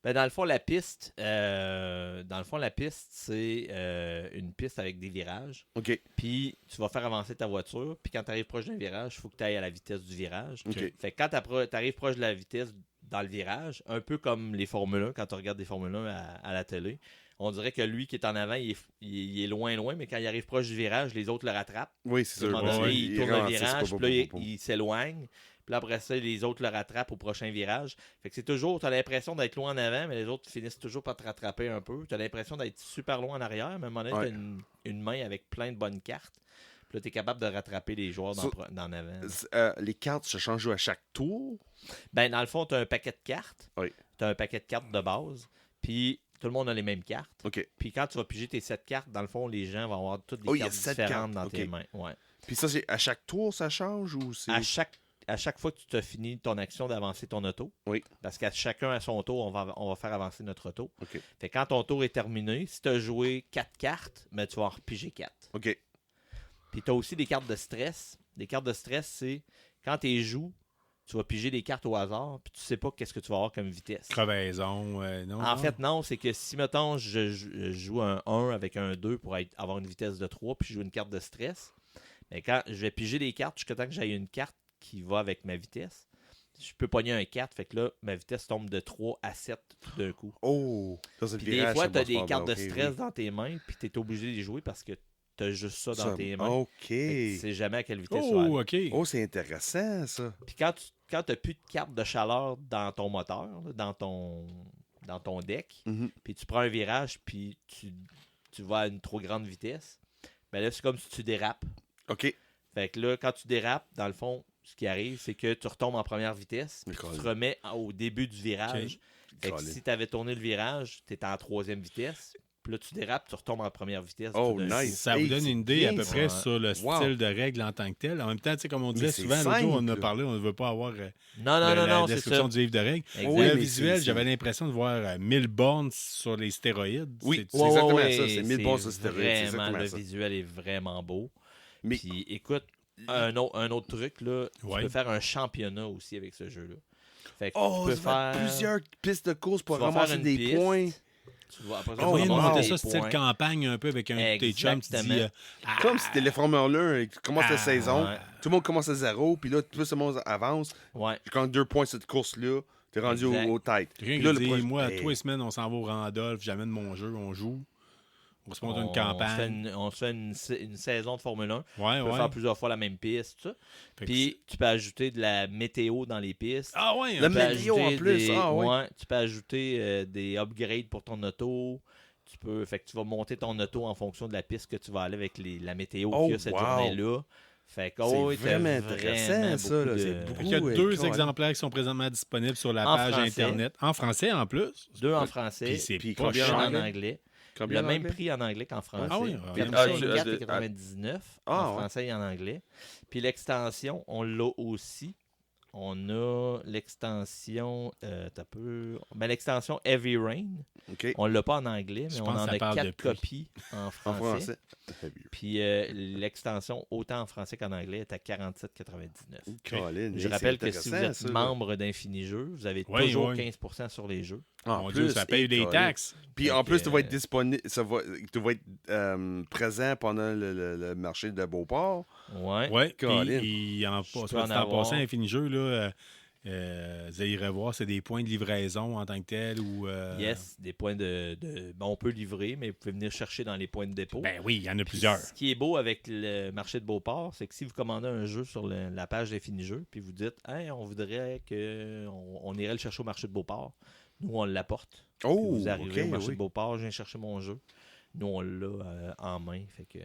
Ben, dans le fond, la piste, c'est une piste avec des virages. OK. Puis, tu vas faire avancer ta voiture. Puis, quand tu arrives proche d'un virage, il faut que tu ailles à la vitesse du virage. OK. Fait que quand tu arrives proche de la vitesse dans le virage, un peu comme les Formule 1, quand tu regardes des Formule 1 à la télé, on dirait que lui qui est en avant, il est loin, mais quand il arrive proche du virage, les autres le rattrapent. Oui, c'est sûr. Il tourne le virage, puis là, il s'éloigne. Puis là, après ça, les autres le rattrapent au prochain virage. Fait que c'est toujours, tu as l'impression d'être loin en avant, mais les autres finissent toujours par te rattraper un peu. Tu as l'impression d'être super loin en arrière, mais à un moment donné, tu as une main avec plein de bonnes cartes. Puis là, tu es capable de rattraper les joueurs dans avant. Les cartes se changent à chaque tour? Ben, dans le fond, tu as un paquet de cartes. Oui. Tu as un paquet de cartes de base. Puis tout le monde a les mêmes cartes. OK. Puis quand tu vas piger tes 7 cartes, dans le fond, les gens vont avoir toutes des cartes différentes dans tes mains. Ouais. Puis ça, c'est à chaque tour, ça change ou c'est... À chaque fois que tu as fini ton action d'avancer ton auto, parce qu'à chacun à son tour, on va faire avancer notre auto. Okay. Fait que quand ton tour est terminé, si tu as joué 4 cartes, ben, tu vas en repiger 4. OK. Puis tu as aussi des cartes de stress. Des cartes de stress, c'est quand tu joues, tu vas piger des cartes au hasard, puis tu sais pas qu'est-ce que tu vas avoir comme vitesse. Crevaison, non. En fait, non, c'est que si, mettons, je joue un 1 avec un 2 pour avoir une vitesse de 3, puis je joue une carte de stress, mais quand je vais piger des cartes jusqu'à temps que j'aille une carte qui va avec ma vitesse, je peux pogner un 4, fait que là, ma vitesse tombe de 3 à 7 d'un coup. Oh! Puis des fois, tu as des cartes de stress dans tes mains, puis tu es obligé de les jouer parce que tu as juste ça dans tes mains. OK. Tu sais jamais à quelle vitesse tu vas aller. OK. Oh, c'est intéressant, ça. Puis quand tu n'as plus de carte de chaleur dans ton moteur, dans ton dans ton deck, Mhm. puis tu prends un virage, puis tu vas à une trop grande vitesse, ben là, c'est comme si tu dérapes. OK. Fait que là, quand tu dérapes, dans le fond, ce qui arrive, c'est que tu retombes en première vitesse, puis tu te remets au début du virage. Fait que si tu avais tourné le virage, tu étais en 3e vitesse. Puis là, tu dérapes, tu retombes en première vitesse. Oh, tout d'un nice. coup. Ça vous donne une idée à peu près sur le Wow. style de règle en tant que tel. En même temps, tu sais, comme on disait Mais c'est souvent, l'autre jour, on en a simple. parlé, on ne veut pas avoir Non, la c'est description ça. du livre de règles. Exact. Oui, Le mais visuel, c'est- j'avais l'impression de voir 1000 bornes sur les stéroïdes. Oui, C'est- c'est exactement ça. Ouais, C'est 1000 bons sur stéroïdes. C'est Vraiment, exactement le ça. visuel est vraiment beau. Mais Puis écoute, un autre truc, là, Ouais. tu peux faire un championnat aussi avec ce jeu-là. Fait que oh, tu peux ça va être faire plusieurs pistes de course pour tu vas faire ramasser une des piste. points. Tu vas, après ça, Oh, tu Moyen vas de wow. monter monter ça des style points. campagne un peu avec un de tes chums, tu te dis Exactement. Comme si c'était les Formule 1 qui commence la saison. ouais. Tout le monde commence à 0, puis là, plus le monde avance. Ouais. Quand 2 points cette course-là, t'es rendu Exact. aux têtes. quelqu'un Puis là, qui le dit, prochain- moi, Hey. tous les semaines, on s'en va au Randolph, j'amène mon jeu, on joue. On se monte une On se fait campagne. on se fait une saison de Formule 1. Ouais, Tu peux ouais. faire plusieurs fois la même piste, tout ça. Fait que Puis tu peux ajouter de la météo dans les pistes. Ah ouais, La Tu peux météo en ajouter plus, ouais. tu peux ajouter des upgrades pour ton auto. Fait que tu vas monter ton auto en fonction de la piste que tu vas aller avec la météo Oh, qu'il y a cette wow. journée-là. Fait que, C'est oui, t'as vraiment intéressant, vraiment ça, beaucoup là. de- C'est Fait beaucoup. qu'il y a Ouais, 2 cool. exemplaires qui sont présentement disponibles sur la En page français. Internet. En français, en plus. 2 en Puis français, c'est Puis pas combien un cher. en anglais. Combien Le en même anglais? prix en anglais qu'en français. Ah oui, Puis ah, c'est je- 4,99 Ah, en ouais. français et en anglais. Puis l'extension, on l'a aussi. On a l'extension, l'extension Heavy Rain. OK. On l'a pas en anglais, mais Je on pense en que ça a parle 4 de pluie. copies en En français. français. Puis l'extension, autant en français qu'en anglais, est à 47,99. Colin, Je hey, rappelle c'est que si vous intéressant, êtes ça, là. membre d'Infini-Jeux, vous avez Oui, toujours oui. 15% sur les jeux. En Mon plus, Dieu, ça paye hey, des Colin. taxes. Puis Fait en plus, que, tu vas être disponible, tu vas être présent pendant le marché de Beauport. Ouais. Oui, Colin. puis en peux en passant, avoir. Infini Jeu, là, vous allez revoir, c'est des points de livraison en tant que tel ou. Yes, des points bon, on peut livrer, mais vous pouvez venir chercher dans les points de dépôt. Ben oui, il y en a Puis plusieurs. Ce qui est beau avec le marché de Beauport, c'est que si vous commandez un jeu sur la page d'Infini-Jeux, puis vous dites hey, on voudrait qu'on irait le chercher au marché de Beauport, nous on l'apporte. Puis Oh, vous arrivez OK, au marché oui. de Beauport, je viens chercher mon jeu. Nous on l'a en main, fait que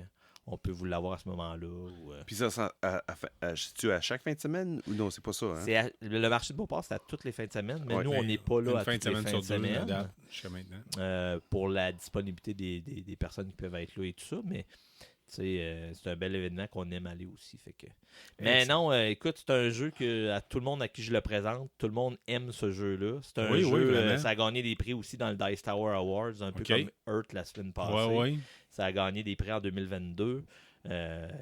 on peut vous l'avoir à ce moment-là. Puis ça, c'est-tu à chaque fin de semaine ou non, c'est pas ça, hein? Le marché de Beauport, c'est à toutes les fins de semaine, mais Ouais, nous on n'est pas là Une à fin de toutes les semaine fins sur de 2 à semaine. date, jusqu'à maintenant. Pour la disponibilité des personnes qui peuvent être là et tout ça, mais c'est un bel événement qu'on aime aller aussi. Fait que... Mais non, écoute, c'est un jeu que à tout le monde à qui je le présente, tout le monde aime ce jeu-là. C'est un Oui, oui, jeu, vraiment. ça a gagné des prix aussi dans le Dice Tower Awards, un peu OK. comme Earth la semaine passée. Oui, oui. Ça a gagné des prix en 2022.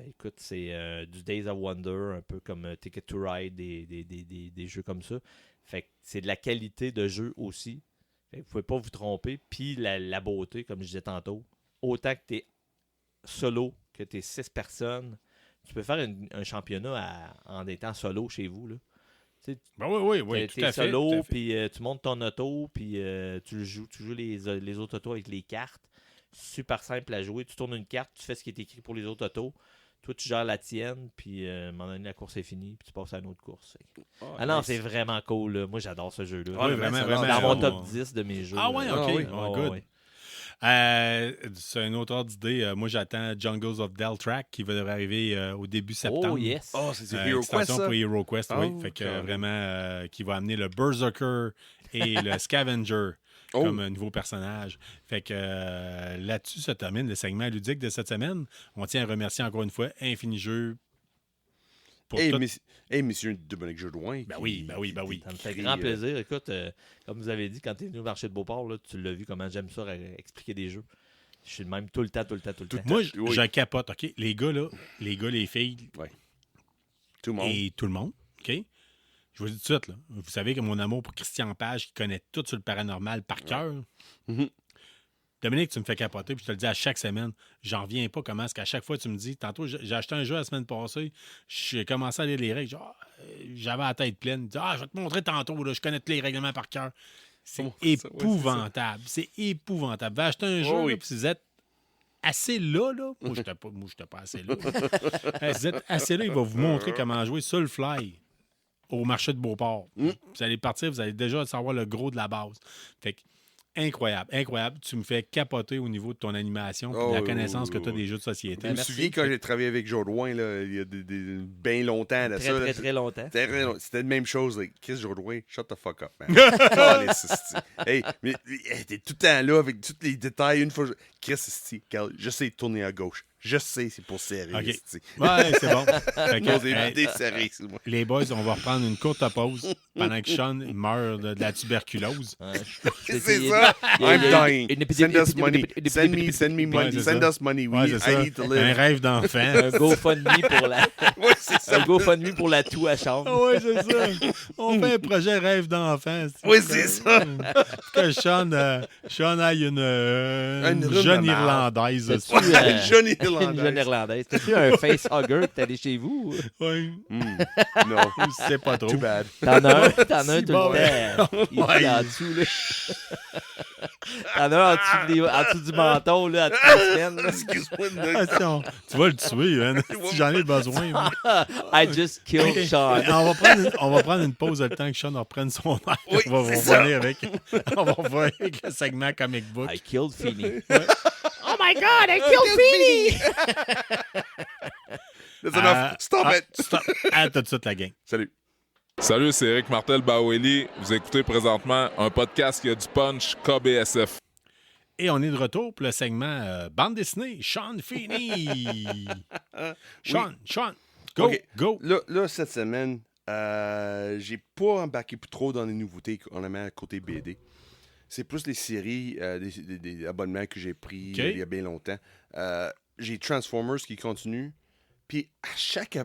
Écoute, c'est du Days of Wonder, un peu comme Ticket to Ride, des jeux comme ça. Fait que c'est de la qualité de jeu aussi. Fait que vous pouvez pas vous tromper. Puis la beauté, comme je disais tantôt, autant que tu es solo, que tu es 6 personnes, tu peux faire un championnat en étant solo chez vous. Là. Ben oui, oui, tout T'es à fait. solo, tout à fait. puis tu montes ton auto, puis tu joues les autres autos avec les cartes. Super simple à jouer. Tu tournes une carte, tu fais ce qui est écrit pour les autres autos. Toi, tu gères la tienne, puis à un moment donné, la course est finie, puis tu passes à une autre course. Ah non, c'est vraiment cool. Là. Moi, j'adore ce jeu-là. Oui, vraiment, ça vraiment. Dans mon on- top 10 de mes jeux. Ah ouais, là. ok. oui. Oh, good. C'est un autre ordre d'idée. Moi, j'attends Jungles of Deltrack qui va devrait arriver au début septembre. Oh, yes. Oh, c'est du Hero Quest, extension ça? pour Hero Quest, oui. Oh, Fait que carré. vraiment, qui va amener le Berserker et le Scavenger Oh. comme un nouveau personnage. Fait que là-dessus se termine le segment ludique de cette semaine. On tient à remercier encore une fois Infini Jeux pour tout. Monsieur Dominique Jourdouin. Ben oui, ben oui, ben oui. Ça me fait qui- grand plaisir. Écoute, comme vous avez dit, quand tu es venu au marché de Beauport, là, tu l'as vu comment j'aime ça expliquer des jeux. Je suis le même tout le temps. Moi, Oui. je capote, OK? Les gars, les filles Tout le monde. et tout le monde, OK? Je vous dis tout de suite, là, vous savez que mon amour pour Christian Page, qui connaît tout sur le paranormal par cœur. Mhm. Dominique, tu me fais capoter, puis je te le dis à chaque semaine. J'en reviens pas comment est-ce qu'à chaque fois tu me dis, tantôt, j'ai acheté un jeu la semaine passée, j'ai commencé à lire les règles, j'avais la tête pleine. Je vais te montrer tantôt, là, je connais tous les règlements par cœur. C'est Oh, ça, ouais, c'est épouvantable. C'est épouvantable. Va acheter un jeu, Oh, oui. là, puis si vous êtes assez là, moi, je n'étais pas assez là. Si vous êtes assez là, il va vous montrer comment jouer sur le fly au marché de Beauport. Vous allez partir, vous allez déjà savoir le gros de la base. Fait que incroyable, incroyable. Tu me fais capoter au niveau de ton animation et de la connaissance que tu as des jeux de société. Je me souviens quand j'ai travaillé avec Joe Drouin, là, il y a bien longtemps. Là, Très longtemps. C'était la même chose. Là. Chris Joe Drouin, shut the fuck up, man. Hey, mais t'es tout le temps là avec tous les détails. Une fois, Chris, je sais tourner à gauche. Je sais, c'est pour serrer. Okay. Ouais, c'est bon. Les boys, on va reprendre une courte pause pendant que Sean meurt de la tuberculose. C'est ça. I'm dying. Send us money. Send me money. Send us money. I need to live. Un rêve d'enfant. Un GoFundMe pour la... Ouais, c'est ça. Un GoFundMe pour la toux à chambre. Oui, c'est ça. On fait un projet rêve d'enfant. Oui, c'est ça. Que Sean aille une jeune Irlandaise. Une jeune Irlandaise. Une jeune Irlandaise. T'as-tu un facehugger que t'es allé chez vous? Oui. Non. C'est pas trop. Too bad. T'en as un tout le bon, temps. Il est en dessous, là. T'en as un en dessous du menton, là, à toutes les semaines. Là. Excuse-moi. Attention, tu vas le tuer, hein, si j'en ai besoin. I just killed Okay. Sean. On va prendre une pause le temps que Sean reprenne son air. Oui, on va revenir avec le segment comic book. I killed Feeny. Oh my God, I killed Feeny! That's enough. Stop it. Stop. À tout de suite, la gang. Salut. Salut, c'est Eric Martel Baweli. Vous écoutez présentement un podcast qui a du punch KBSF. Et on est de retour pour le segment bande dessinée. Sean Feeney. Sean, go, OK. go. Là, cette semaine, j'ai pas embarqué trop dans les nouveautés qu'on a mis à côté BD. C'est plus les séries, des abonnements que j'ai pris il y a bien longtemps. J'ai Transformers qui continue. Puis à chaque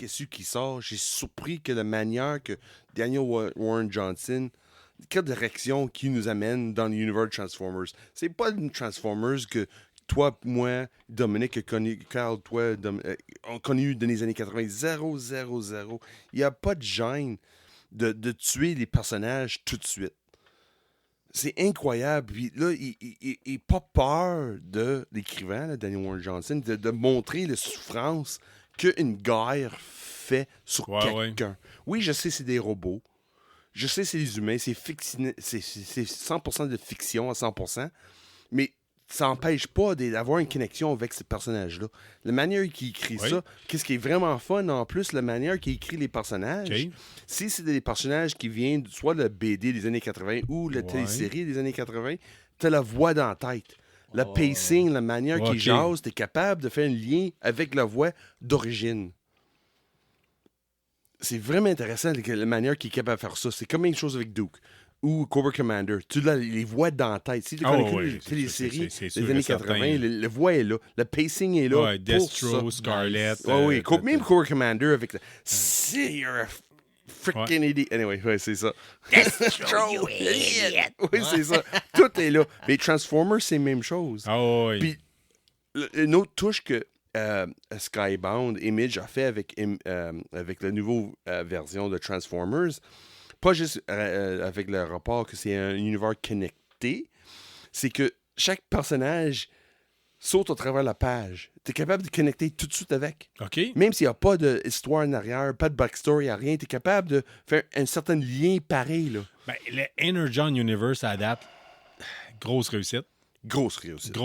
issue qui sort, j'ai surpris que la manière que Daniel Warren Johnson, quelle direction qui nous amène dans l'univers de Transformers. C'est pas une Transformers que toi, moi, Dominique, Carl, toi, on connu dans les années 80. 0. Il n'y a pas de gêne de tuer les personnages tout de suite. C'est incroyable. Puis là, il n'a pas peur de l'écrivain, là, Daniel Warren Johnson, de montrer la souffrance qu'une guerre fait sur quelqu'un. Oui, je sais, c'est des robots. Je sais, c'est des humains. C'est 100% de fiction à 100%. Mais ça n'empêche pas d'avoir une connexion avec ces personnages-là. La manière qu'il écrit ça, qu'est-ce qui est vraiment fun en plus, la manière qu'il écrit les personnages. Okay. Si c'est des personnages qui viennent soit de la BD des années 80 ou la télésérie des années 80, tu as la voix dans la tête. Le pacing, la manière qu'il jase, tu es capable de faire un lien avec la voix d'origine. C'est vraiment intéressant la manière qu'il est capable de faire ça. C'est comme une chose avec Duke. Ou Cobra Commander, tu les vois dans la tête. Si tu connais les séries des années 80, la voix est là, le pacing est là. Ouais, Destro, Scarlet. Oui, même Cobra Commander avec le c'est you're a freaking idiot. Anyway, c'est ça. Destro, you idiot! Oui, c'est ça. Tout est là. Mais Transformers, c'est la même chose. Puis, une autre touche que Skybound Image a fait avec la nouvelle version de Transformers, pas juste avec le rapport que c'est un univers connecté, c'est que chaque personnage saute au travers de la page. Tu es capable de connecter tout de suite avec. Okay. Même s'il n'y a pas d'histoire en arrière, pas de backstory, rien, tu es capable de faire un certain lien pareil. Là. Ben, le Energon Universe à date, grosse réussite. Grosse réussite.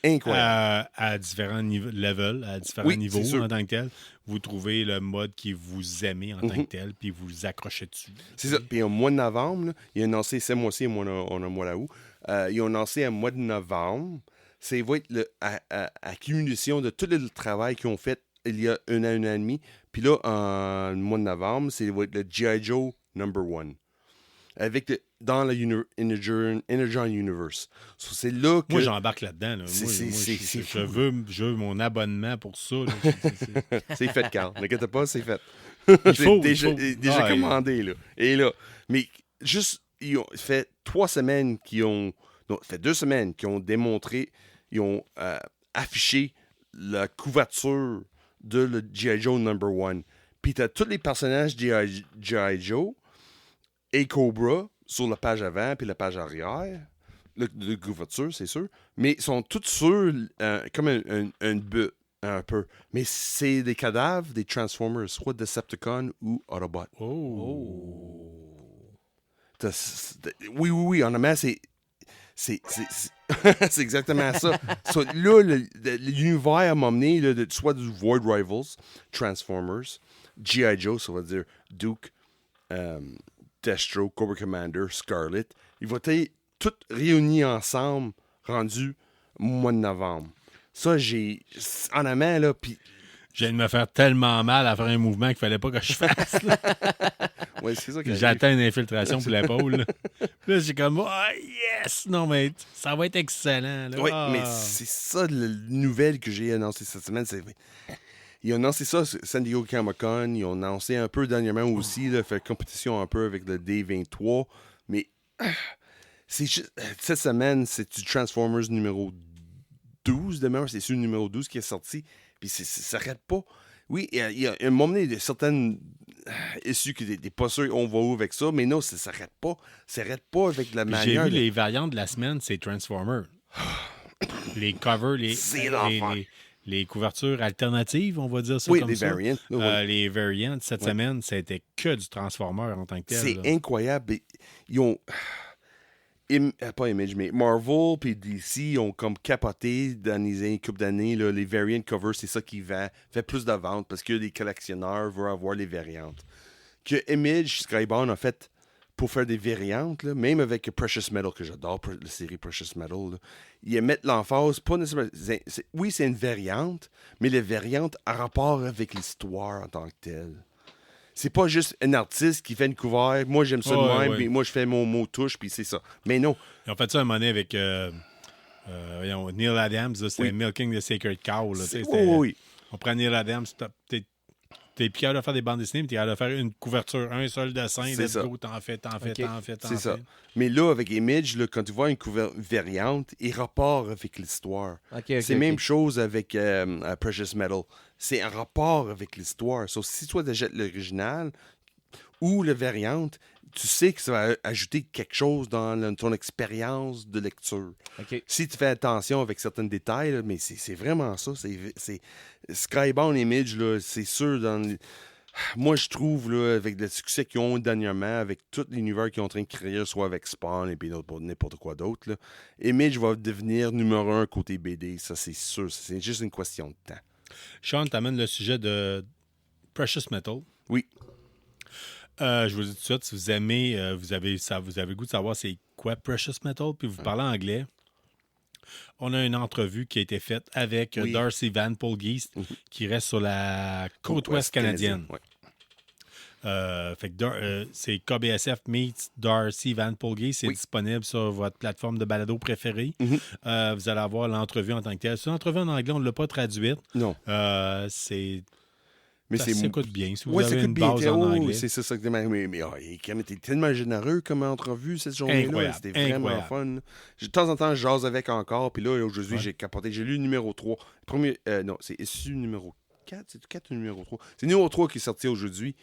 Incroyable. À différents levels, à différents niveaux en tant que tel. Vous trouvez le mode qui vous aimez en tant que tel, puis vous vous accrochez dessus. C'est ça. Puis au mois de novembre, là, il y a annoncé, ce mois-ci, on a un mois là-haut, ils ont annoncé un mois de novembre, ça va être l'accumulation de tout le travail qu'ils ont fait il y a un an et demi. Puis là, en mois de novembre, ça va être le G.I. Joe #1. Dans le Energon Universe. So, c'est là que... Moi, j'embarque là-dedans. Là. Je veux mon abonnement pour ça. Là. C'est fait, Carl. N'inquiète pas, c'est fait. Il déjà commandé. Là. Et là, mais juste, ils ont fait 3 semaines fait 2 semaines qu'ils ont démontré, ils ont affiché la couverture de le G.I. Joe #1. Puis t'as tous les personnages G.I. Joe et Cobra sur la page avant puis la page arrière. Le couverture, c'est sûr. Mais ils sont tous sur comme un but, un peu. Mais c'est des cadavres des Transformers, soit Decepticons ou Autobots. Oui, honnêtement, c'est c'est exactement ça. So, là, l'univers m'a amené soit du Void Rivals, Transformers, G.I. Joe, ça veut dire Duke, Destro, Cobra Commander, Scarlet. Ils vont être tous réunis ensemble, rendus au mois de novembre. Ça, en amont, là, puis... Je viens de me faire tellement mal à faire un mouvement qu'il fallait pas que je fasse. Ouais, c'est ça que j'atteins une infiltration pour l'épaule. Là, là j'ai comme, yes! Non, mais ça va être excellent. Oui, mais c'est ça, la nouvelle que j'ai annoncée cette semaine. Ils ont annoncé ça sur San Diego Comic-Con. Ils ont annoncé un peu dernièrement aussi, là, fait compétition un peu avec le D23. Mais c'est juste, cette semaine, c'est du Transformers numéro 12 demain. C'est sur le numéro 12 qui est sorti. Puis ça s'arrête pas. Oui, il y a un moment donné, certaines issues qui n'étaient pas sûrs on va où avec ça, mais non, ça s'arrête pas. Ça s'arrête pas avec la manière. J'ai vu les variantes de la semaine, c'est Transformers. Les covers, les couvertures alternatives, on va dire ça comme ça. Variants. Les variants, cette semaine, c'était que du Transformer en tant que tel. C'est incroyable. Ils ont... pas Image, mais Marvel et DC ont comme capoté dans les couple d'années. Là, les variant covers, c'est ça qui fait plus de ventes parce que les collectionneurs veulent avoir les variantes. Que Image, Skybound a fait pour faire des variantes, là, même avec Precious Metal, que j'adore la série Precious Metal, là, ils mettent l'emphase, pas nécessairement. Oui, c'est une variante, mais les variantes a rapport avec l'histoire en tant que telle. C'est pas juste un artiste qui fait une couvert. Moi, j'aime ça de même, puis moi, je fais mon mot touche, puis c'est ça. Mais non. Ils ont fait ça un moment donné avec Neil Adams. C'était Milking the Sacred Cow. Là, oui. On prend Neil Adams. T'es plus capable de faire des bandes dessinées, mais t'es capable de faire une couverture, un seul dessin. Let's go, t'en fais. C'est ça. Mais là, avec Image, là, quand tu vois une couverture variante, il rapport avec l'histoire. C'est la même chose avec Precious Metal. C'est un rapport avec l'histoire. So, si toi, tu achètes l'original ou la variante, tu sais que ça va ajouter quelque chose dans ton expérience de lecture. Si tu fais attention avec certains détails, là, mais c'est vraiment ça. C'est Skybound Image, là, c'est sûr. Moi, je trouve, là, avec le succès qu'ils ont dernièrement, avec tout l'univers qu'ils sont en train de créer, soit avec Spawn et puis n'importe quoi d'autre, là, Image va devenir numéro 1 côté BD. Ça, c'est sûr. C'est juste une question de temps. Sean, t'amènes le sujet de Precious Metal. Oui. Je vous dis tout de suite, si vous aimez, vous avez le goût de savoir c'est quoi Precious Metal, puis vous parlez anglais, on a une entrevue qui a été faite avec Darcy Van Polgeest, qui reste sur la côte ouest canadienne. Fait que c'est KBSF meets Darcy Van Polgeest. C'est disponible sur votre plateforme de balado préférée. Vous allez avoir l'entrevue en tant que telle. C'est une entrevue en anglais, on ne l'a pas traduite. Non. Mais ça s'écoute bien. Si vous avez une base en anglais. C'est ça. Mais il était tellement généreux comme entrevue cette journée-là. C'était vraiment fun. De temps en temps, je jase avec encore. Puis là, aujourd'hui, j'ai capoté. J'ai lu le numéro 3. Non, c'est issu numéro 4. C'est 4 ou numéro 3? C'est le numéro 3 qui est sorti aujourd'hui,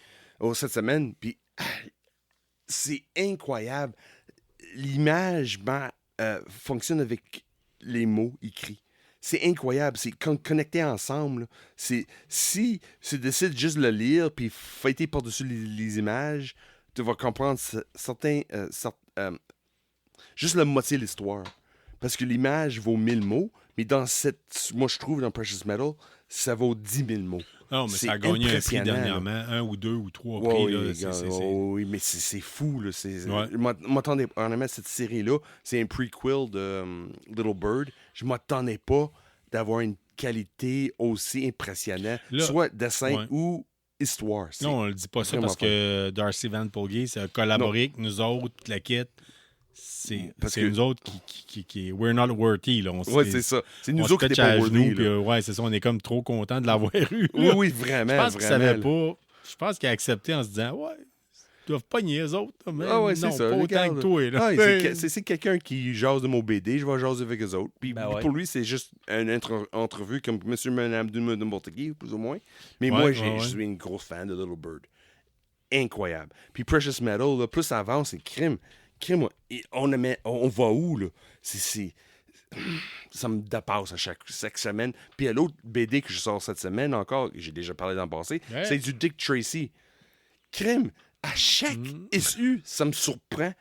cette semaine. Puis c'est incroyable. L'image fonctionne avec les mots écrits. C'est incroyable. C'est connecté ensemble. Si tu décides juste de le lire puis feuilleter par-dessus les images, tu vas comprendre juste la moitié de l'histoire. Parce que l'image vaut 1000 mots, mais moi, je trouve, dans Precious Metal, ça vaut 10 000 mots. Non, mais ça a gagné un prix dernièrement. 1 ou 2 ou 3 prix. Oui, mais c'est fou. Là. Je m'attendais pas. Honnêtement, cette série-là, c'est un prequel de Little Bird. Je m'attendais pas d'avoir une qualité aussi impressionnante, soit dessin ou histoire. Non, on ne dit pas ça parce que Darcy Van Polgeest a collaboré avec nous autres, la quête. C'est nous autres qui we're not worthy. Oui, c'est ça. C'est nous autres qui n'étaient pas worthy. C'est ça, on est comme trop contents de l'avoir eu. Oui, vraiment. Je pense qu'il savait pas. Je pense qu'il a accepté en se disant ils doivent pogner les autres. Mais non, c'est ça. Pas autant que toi. Là. C'est quelqu'un qui jase de mon BD, je vais jaser avec eux autres. Puis pour lui, c'est juste une entrevue comme Monsieur Madame de n'importe qui, plus ou moins. Mais moi, je suis une grosse fan de Little Bird. Incroyable. Puis Precious Metal, là, plus ça avance, c'est crime. On va où, là? Ça me dépasse à chaque semaine. Puis à l'autre BD que je sors cette semaine encore, j'ai déjà parlé dans le passé, c'est du Dick Tracy. Crime, à chaque issue, ça me surprend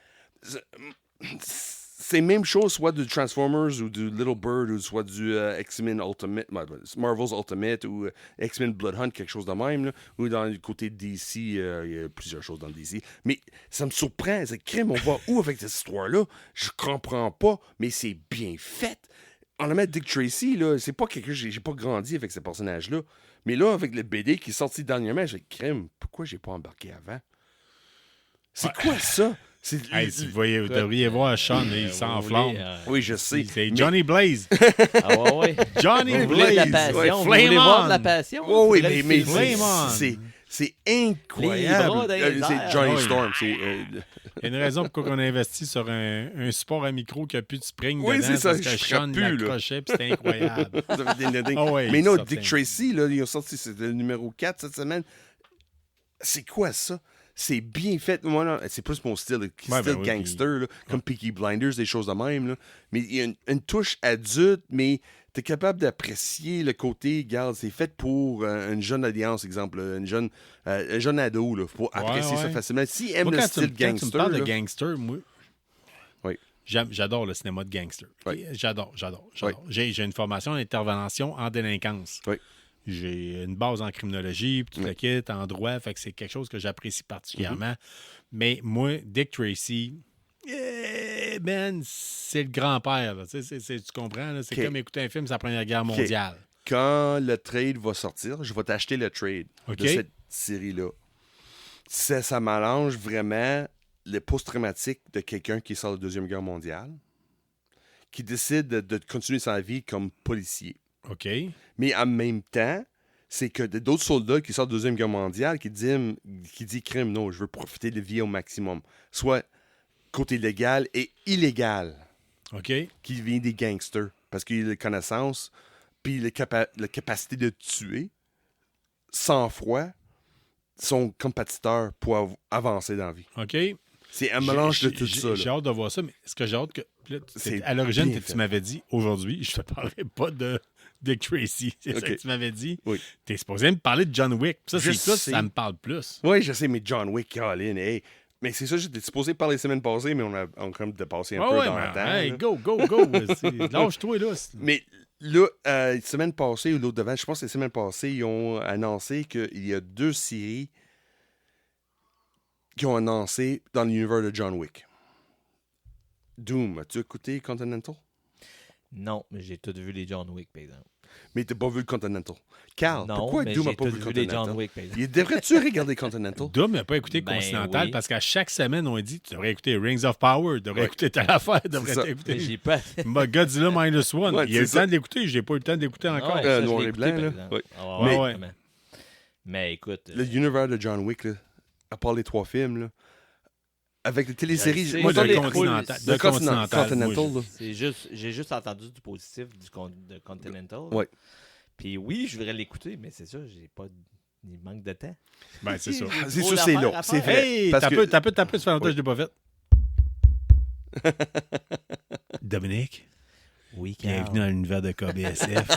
c'est même chose, soit du Transformers ou du Little Bird, ou soit du X-Men Ultimate, Marvel's Ultimate, ou X-Men Blood Hunt, quelque chose de même, là, ou dans le côté DC, il y a plusieurs choses dans le DC. Mais ça me surprend, c'est crime, on va où avec cette histoire-là? Je comprends pas, mais c'est bien fait. Honnêtement, Dick Tracy, là, c'est pas quelqu'un, j'ai pas grandi avec ce personnage-là. Mais là, avec le BD qui est sorti dernièrement, j'ai dit, crime, pourquoi j'ai pas embarqué avant? C'est quoi ça? Hey, vous devriez voir Sean, il s'enflamme. Oui, je sais. C'est Johnny Blaze. Ah ouais. Johnny Vous voulez de la Blaze. passion? Vous Flame voulez voir de la on. passion? Oh, oui, Faudrait mais le filmer. Flame on. c'est incroyable. Les bras dans les C'est airs. Johnny Oui. Storm. Il y a une raison pourquoi on a investi sur un support à micro qui a plus de spring Oui, dedans. c'est ça, Parce que je Sean frappe plus, là. l'accrochait, puis c'était incroyable. Ah ouais, Mais non, certain. Dick Tracy, là, ils ont sorti, c'était le numéro 4 cette semaine. C'est quoi ça? C'est bien fait. Moi, non, c'est plus mon style, le Ouais, style ben oui, gangster, là, comme Peaky Blinders, des choses de même. Là. Mais il y a une touche adulte, mais tu es capable d'apprécier le côté, regarde, c'est fait pour une jeune audience, exemple, un jeune ado, là, pour apprécier ça ouais. facilement. S'il aime Moi, le quand style tu me gangster, parles de là, gangster, moi, Oui. j'adore le cinéma de gangster. Oui. J'adore. Oui. J'ai une formation en intervention en délinquance. Oui. J'ai une base en criminologie, puis tout le kit, en droit, fait que c'est quelque chose que j'apprécie particulièrement. Mais moi, Dick Tracy, man, c'est le grand-père. Là. Tu comprends? Là? C'est OK. comme écouter un film sur la Première Guerre mondiale. quand le trade va sortir, je vais t'acheter le trade OK. de cette série-là. Ça mélange vraiment le post-traumatique de quelqu'un qui sort de la Deuxième Guerre mondiale, qui décide de continuer sa vie comme policier. OK. Mais en même temps, c'est que d'autres soldats qui sortent de la Deuxième Guerre mondiale qui disent crime, non, je veux profiter de la vie au maximum. Soit côté légal et illégal, OK. qui vient des gangsters. Parce qu'il a les connaissances, puis la capacité de tuer, sans froid, sont compétiteurs pour avancer dans la vie. OK. C'est un mélange de tout ça. J'ai Là. hâte de voir ça, mais ce que j'ai hâte que. Là, C'est à l'origine, bien tu fait. m'avais dit aujourd'hui, je te parlerai pas de Dick Tracy. C'est ça OK. que tu m'avais dit. Oui. Tu es supposé me parler de John Wick. Ça, Je c'est plus, sais. ça me parle plus. Oui, je sais, mais John Wick, Colin, hey. Mais c'est ça, j'étais supposé parler la semaine passée, mais on a quand même dépassé un peu dans le temps. Hey, là. go. Lâche-toi, là. Mais là, la semaine passée ou l'autre devant, je pense que la semaine passée, ils ont annoncé qu'il y a 2 séries qui ont annoncé dans l'univers de John Wick. Doom, as-tu écouté Continental? Non, mais j'ai tout vu les John Wick, par exemple. Mais t'as pas vu le Continental. Carl, Non, pourquoi mais Doom j'ai n'a pas tout vu le vu les Continental? John Wick, par exemple. Devrais-tu regarder Continental? Dom n'a pas écouté Ben Continental oui. parce qu'à chaque semaine, on dit tu devrais écouter Rings of Power, tu devrais écouter telle affaire, tu ça. devrais Mais écouter j'ai pas. Godzilla Minus One. Ouais, Il a eu le c'est ça. temps de l'écouter, j'ai pas eu le temps d'écouter encore. Ah ouais, ça, je noir l'ai et écouté, blanc, par là. exemple. Ouais. Ah Mais- ouais, mais écoute. L'univers de John Wick, là, à part les 3 films, là, avec les téléséries... Je sais, Moi, ça, de les Continental. cool- De Le Continental. Continental, moi, là. j'ai juste entendu du positif de Continental. Ouais. Puis oui, je voudrais l'écouter, mais c'est ça, j'ai pas. Il manque de temps. Ben, c'est ça. C'est Trop sûr, c'est d'affaires long. à C'est faire. vrai. Hey, parce t'as que- peu, ça fait longtemps que Oui. je l'ai pas fait. Dominique, Oui, bienvenue dans l'univers de KBSF.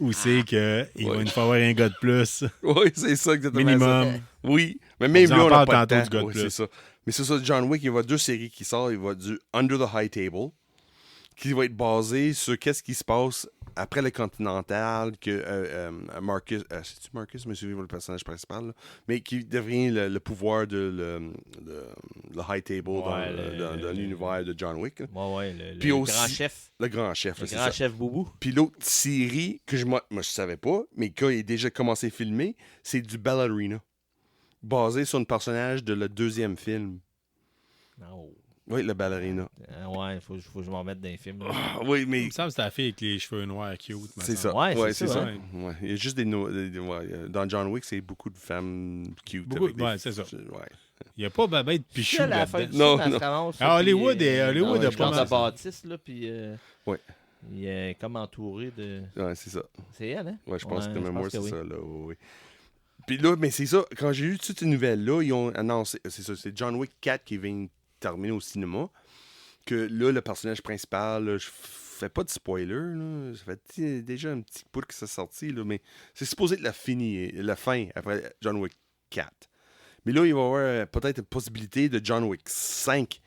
Où c'est qu'il Ouais. va nous falloir un gars de plus, Oui, c'est ça, exactement. minimum. Ça. Oui, mais même vous en là, on n'a parle pas tantôt de du temps. gars de Oui, plus. c'est ça. Mais c'est ça, John Wick, il va y avoir 2 séries qui sortent. Il va du Under the High Table, qui va être basé sur qu'est-ce qui se passe après le Continental, que Marcus... c'est-tu Marcus? Je me souviens le personnage principal. Là, mais qui devient le pouvoir de le High Table dans l'univers de John Wick. Là. Ouais, le Puis grand aussi- chef. Le grand chef, Le là, c'est grand ça. chef Boubou. Puis l'autre série que moi je savais pas, mais qui a déjà commencé à filmer, c'est du Ballerina. Basé sur un personnage de le 2e film. Oh. Oui, le Ballerina. Ouais, il faut que je m'en mette dans les films. là. Ah, oui, Il mais me semble que c'est la fille avec les cheveux noirs cute. me c'est semble. ça. Ouais, c'est ça, hein. Ouais. Il y a juste dans John Wick, c'est beaucoup de femmes cute. Beaucoup- avec des- ouais, c'est ça. Ouais. Il n'y a pas babette de pichou à la fin là-dedans. du Non, film, elle non. se ramasse, Ah, là, Hollywood puis, est- Hollywood dans est un pas genre mal de ça. bâtisse, là, puis Ouais. il est comme entouré de... Ouais, c'est ça. C'est elle, hein? Ouais, je pense Ouais, que même moi, que c'est oui. ça. Là, oui. Puis là, mais c'est ça, quand j'ai lu toutes ces nouvelles-là, ils ont annoncé, c'est ça, c'est John Wick 4 qui vient terminer au cinéma, que là, le personnage principal, là, je fais pas de spoiler, là, ça fait déjà un petit bout que ça sorti, là, mais c'est supposé être la fin après John Wick 4. Mais là, il va y avoir peut-être une possibilité de John Wick 5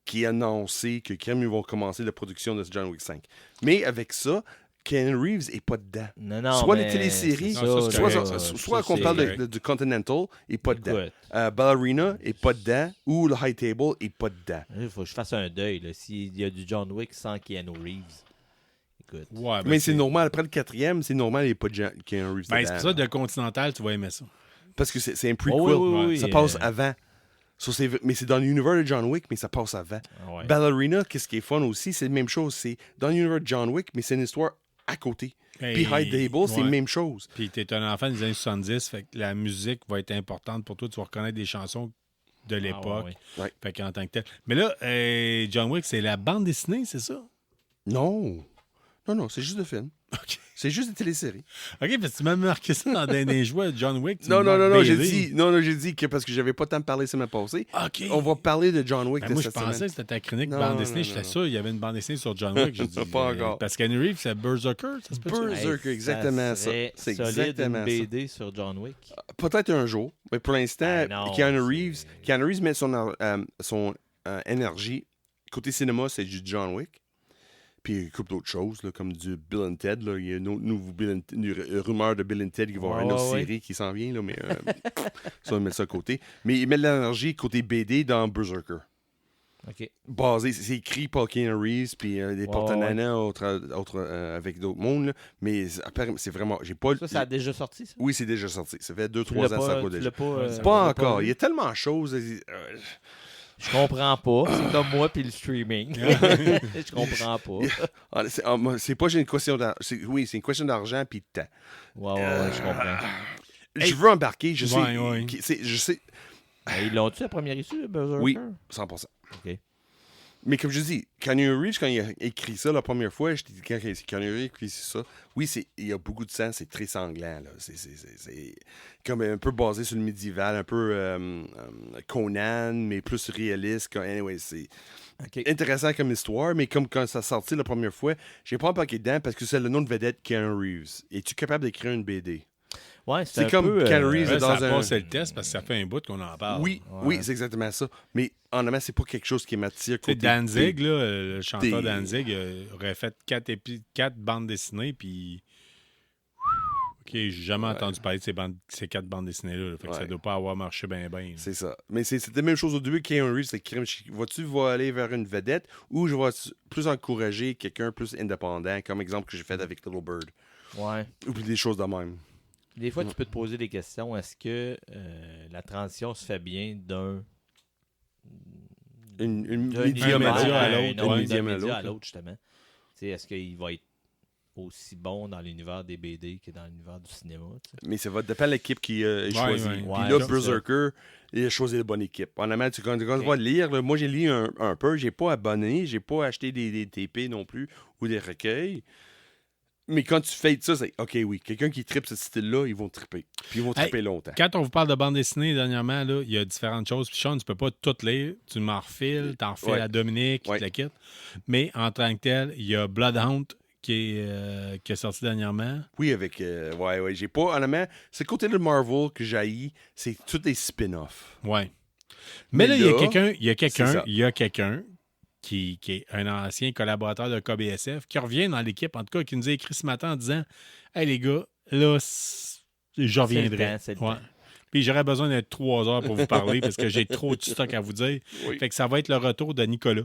qui a annoncé que quand ils vont commencer la production de John Wick 5. Mais avec ça, Keanu Reeves n'est pas dedans. Non, Soit mais les téléséries, c'est ça, soit qu'on parle du Continental, il n'est pas dedans. Écoute, Ballerina n'est pas dedans, ou le High Table n'est pas dedans. il faut que je fasse un deuil. Là. S'il y a du John Wick sans Keanu Reeves, écoute. Ouais, Mais c'est normal, après le 4e, c'est normal, il n'y a pas de Keanu Reeves Ben, dedans. c'est pour ça, de Continental, tu vas aimer ça. Parce que c'est un prequel. oui, Ça passe avant. Mais c'est dans l'univers de John Wick, mais ça passe avant. Ouais. Ballerina, qu'est-ce qui est fun aussi, c'est la même chose. C'est dans l'univers de John Wick, mais c'est une histoire à côté. Puis High Table, c'est la même chose. Puis t'es un enfant des années 70, fait que la musique va être importante pour toi. Tu vas reconnaître des chansons de l'époque. Ouais. Fait qu'en tant que tel. Mais là, John Wick, c'est la bande dessinée, c'est ça? Non. Non, c'est juste le film. OK. C'est juste des téléséries. OK, parce que tu m'as marqué ça dans des jouets de John Wick. Non, j'ai dit que parce que j'avais pas le temps de parler la semaine passée. OK. On va parler de John Wick Ben, de moi, je cette pensais semaine. que c'était ta chronique Non, bande non, dessinée. non, J'étais non. sûr qu'il y avait une bande dessinée sur John Wick. J'ai dit, Pas encore. Parce qu'Henry Reeves, c'est Berserker, ça se peut Berserker, exactement ça. C'est C'est solide exactement une ça. BD sur John Wick. Peut-être un jour. Mais pour l'instant, Ben non, Keanu c'est- Reeves met son énergie. Côté cinéma, c'est du John Wick. Puis il coupe d'autres choses, là, comme du Bill and Ted. Là. Il y a une rumeur de Bill and Ted qui va avoir une autre série qui s'en vient. Là, mais ça, on va mettre ça à côté. Mais il met de l'énergie côté BD dans Berserker. OK. Basé, c'est écrit par Keanu Reeves, puis des porte-nanas avec d'autres mondes. Là. Mais c'est vraiment... J'ai pas... Ça a déjà sorti, ça? Oui, c'est déjà sorti. Ça fait Tu 2-3 ans, ça l'as court déjà. pas, Pas encore. Il y a tellement de choses. Je comprends pas. C'est comme moi puis le streaming. Je comprends pas. C'est pas j'ai une question d'argent. Oui, c'est une question d'argent puis de temps. Ouais, je comprends. Je veux embarquer, je sais. Ouais. Je sais. Ben, ils l'ont-tu la première issue, Berserker? Oui, 100%. OK. Mais comme je dis, Keanu Reeves, quand il a écrit ça la première fois, je t'ai dit, quand Keanu Reeves a écrit ça, oui, il y a beaucoup de sang, c'est très sanglant. Là. C'est comme un peu basé sur le médiéval, un peu Conan, mais plus réaliste. Anyway, c'est intéressant comme histoire, mais comme quand ça sortit la première fois, j'ai pas embarqué dedans parce que c'est le nom de vedette Keanu Reeves. Es-tu capable d'écrire une BD? Ouais, C'est comme Keanu Reeves ça dans a un... passé le test parce que ça fait un bout qu'on en parle. Oui, Ouais. oui, c'est exactement ça. Mais en amont, c'est pas quelque chose qui m'attire. Tu sais, côté Danzig, là, le chanteur des- Danzig, aurait fait 4 bandes dessinées, puis... OK, j'ai jamais entendu parler de ces 4 bandes dessinées-là. Là. Fait que ça Ouais. doit pas avoir marché bien. C'est ça. Mais c'est la même chose au début. Keanu Reeves, c'est vas-tu aller vers une vedette ou je vais plus encourager quelqu'un plus indépendant, comme exemple que j'ai fait avec Little Bird. Ouais. Ou des choses de même. Des fois, tu peux te poser des questions. Est-ce que la transition se fait bien d'un Une médium à l'autre, ouais. médium à l'autre, justement? Tu sais, est-ce qu'il va être aussi bon dans l'univers des BD que dans l'univers du cinéma? Tu sais? Mais ça va dépendre de l'équipe qui est choisie. ouais. Puis Ouais, là, c'est Berserker, il a choisi la bonne équipe. En amont, quand tu vas lire, là, moi j'ai lu un peu, j'ai pas abonné, j'ai pas acheté des TP non plus ou des recueils. Mais quand tu fais ça, c'est OK, oui, quelqu'un qui tripe ce style-là, ils vont triper. Puis ils vont triper longtemps. Quand on vous parle de bande dessinée dernièrement, là, il y a différentes choses. Puis Sean, tu peux pas toutes lire. Tu m'en refiles, t'en refiles Ouais. à Dominique, qui Ouais. te la quitte. Mais en tant que tel, il y a Bloodhound qui est sorti dernièrement. Oui, avec. Ouais, j'ai pas. Honnêtement, c'est le côté de Marvel que j'haïs, c'est tous les spin-offs. Ouais. Mais là, là, il y a c'est ça. quelqu'un qui est un ancien collaborateur de KBSF qui revient dans l'équipe, en tout cas, qui nous a écrit ce matin en disant Hey les gars, là, je reviendrai. C'est le Ouais. temps. Puis j'aurais besoin d'être 3 heures pour vous parler parce que j'ai trop de stock à vous dire. Oui. Fait que ça va être le retour de Nicolas.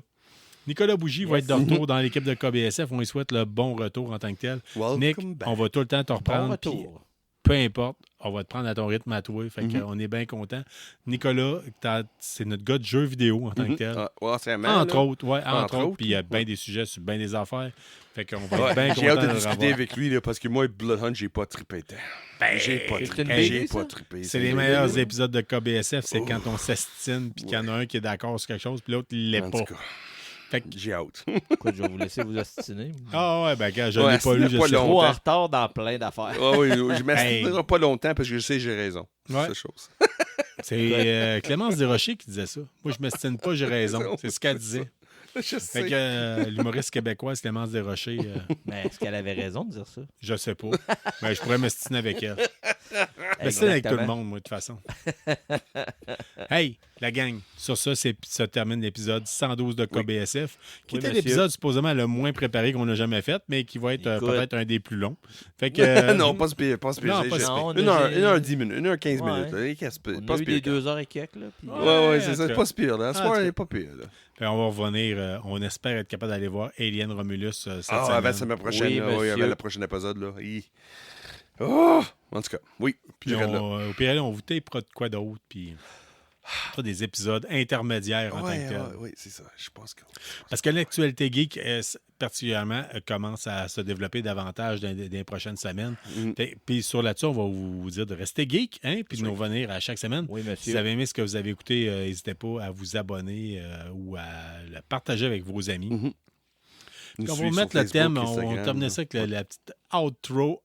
Nicolas Bougie va être de retour dans l'équipe de KBSF. On lui souhaite le bon retour en tant que tel. Welcome Nick, back. on va tout le temps te Bon reprendre. puis retour. peu importe, on va te prendre à ton rythme à toi. Fait Mm-hmm. qu'on est bien content. Nicolas, c'est notre gars de jeux vidéo en tant que tel. Ouais, c'est vraiment, Entre là. autres, ouais, entre Entre autres. autres, Puis il y a bien des sujets sur bien des affaires. Fait qu'on va Ouais, être bien j'ai hâte content de le discuter revoir. avec lui là, parce que moi, Bloodhound, j'ai pas trippé tant. J'ai pas c'est trippé. une BD, J'ai ça? pas trippé. C'est les meilleurs épisodes de KBSF, c'est quand on s'estime puis qu'il y en a un qui est d'accord sur quelque chose puis l'autre il l'est En pas. tout cas, Fait que- j'ai hâte. Écoute, je vais vous laisser vous ostiner. Ah ouais, ben quand je Ouais, l'ai pas lu, je pas sais long. Trop en longtemps. retard dans plein d'affaires. Oui, je m'assisterai pas longtemps parce que je sais que j'ai raison. Ouais. C'est chose. C'est Clémence Desrochers qui disait ça. Moi, je m'estime pas, j'ai raison. raison, C'est ce qu'elle c'est disait. Je Fait sais. que l'humoriste québécoise Clémence Desrochers, Mais est-ce qu'elle avait raison de dire ça? je sais pas. Mais je pourrais m'estiner avec elle. M'estiner avec tout le monde, moi, de toute façon. Hey, La gang, sur ça, se termine l'épisode 112 de KBSF, qui Oui, était monsieur. l'épisode supposément le moins préparé qu'on a jamais fait, mais qui va être peut-être un des plus longs. Fait que, non, pas ce pire. Non, pas si Non, Une heure 10 minutes, 1 heure 15 Ouais. minutes. Là. Qu'est-ce que- On pas a ce eu pire. des 2 heures et quelques. Là, puis, Ouais, c'est en ça. tout C'est cas. pas ce pire. Là. Ce En soir, tout il cas. est pas pire. Là. Fait on va revenir, on espère être capable d'aller voir Alien Romulus cette Ah, semaine. avant la semaine prochaine. Oui, là, oui, monsieur. avant le prochain épisode. Là. Oh! En tout cas, oui. Puis J'irai de là. au pire, on vous tapera de quoi d'autre, puis pas des épisodes intermédiaires en tant que tel. Oui, c'est ça. Je pense que. Parce que l'actualité geek, particulièrement, commence à se développer davantage dans les prochaines semaines. Puis sur là-dessus, on va vous dire de rester geek, hein, puis de nous revenir à chaque semaine. Oui, Si monsieur. vous avez aimé ce que vous avez écouté, n'hésitez pas à vous abonner ou à le partager avec vos amis. Mhm. Nous On va suivre mettre sur le thème, Facebook, on Instagram, termine là. ça avec la petite outro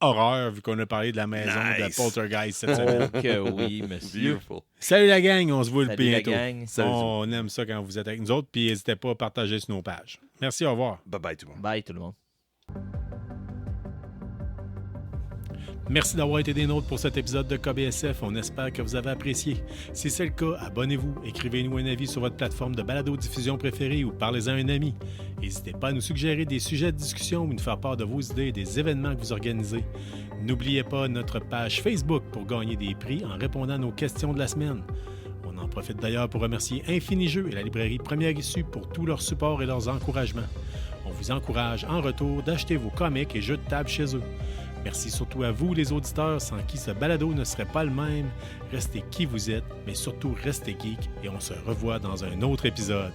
horreur, vu qu'on a parlé de la maison de Nice. Poltergeist cette semaine. Oh que oui, monsieur. Beautiful. Salut la gang, on se voit Salut la bientôt. gang. On aime ça quand vous êtes avec nous autres, puis n'hésitez pas à partager sur nos pages. Merci, au revoir. Bye bye tout le monde. Bye tout le monde. Merci d'avoir été des nôtres pour cet épisode de KBSF. On espère que vous avez apprécié. Si c'est le cas, abonnez-vous, écrivez-nous un avis sur votre plateforme de balado-diffusion préférée ou parlez-en à un ami. N'hésitez pas à nous suggérer des sujets de discussion ou nous faire part de vos idées et des événements que vous organisez. N'oubliez pas notre page Facebook pour gagner des prix en répondant à nos questions de la semaine. On en profite d'ailleurs pour remercier Infini Jeux et la librairie Première Issue pour tout leur support et leurs encouragements. On vous encourage en retour d'acheter vos comics et jeux de table chez eux. Merci surtout à vous, les auditeurs, sans qui ce balado ne serait pas le même. Restez qui vous êtes, mais surtout restez geek et on se revoit dans un autre épisode.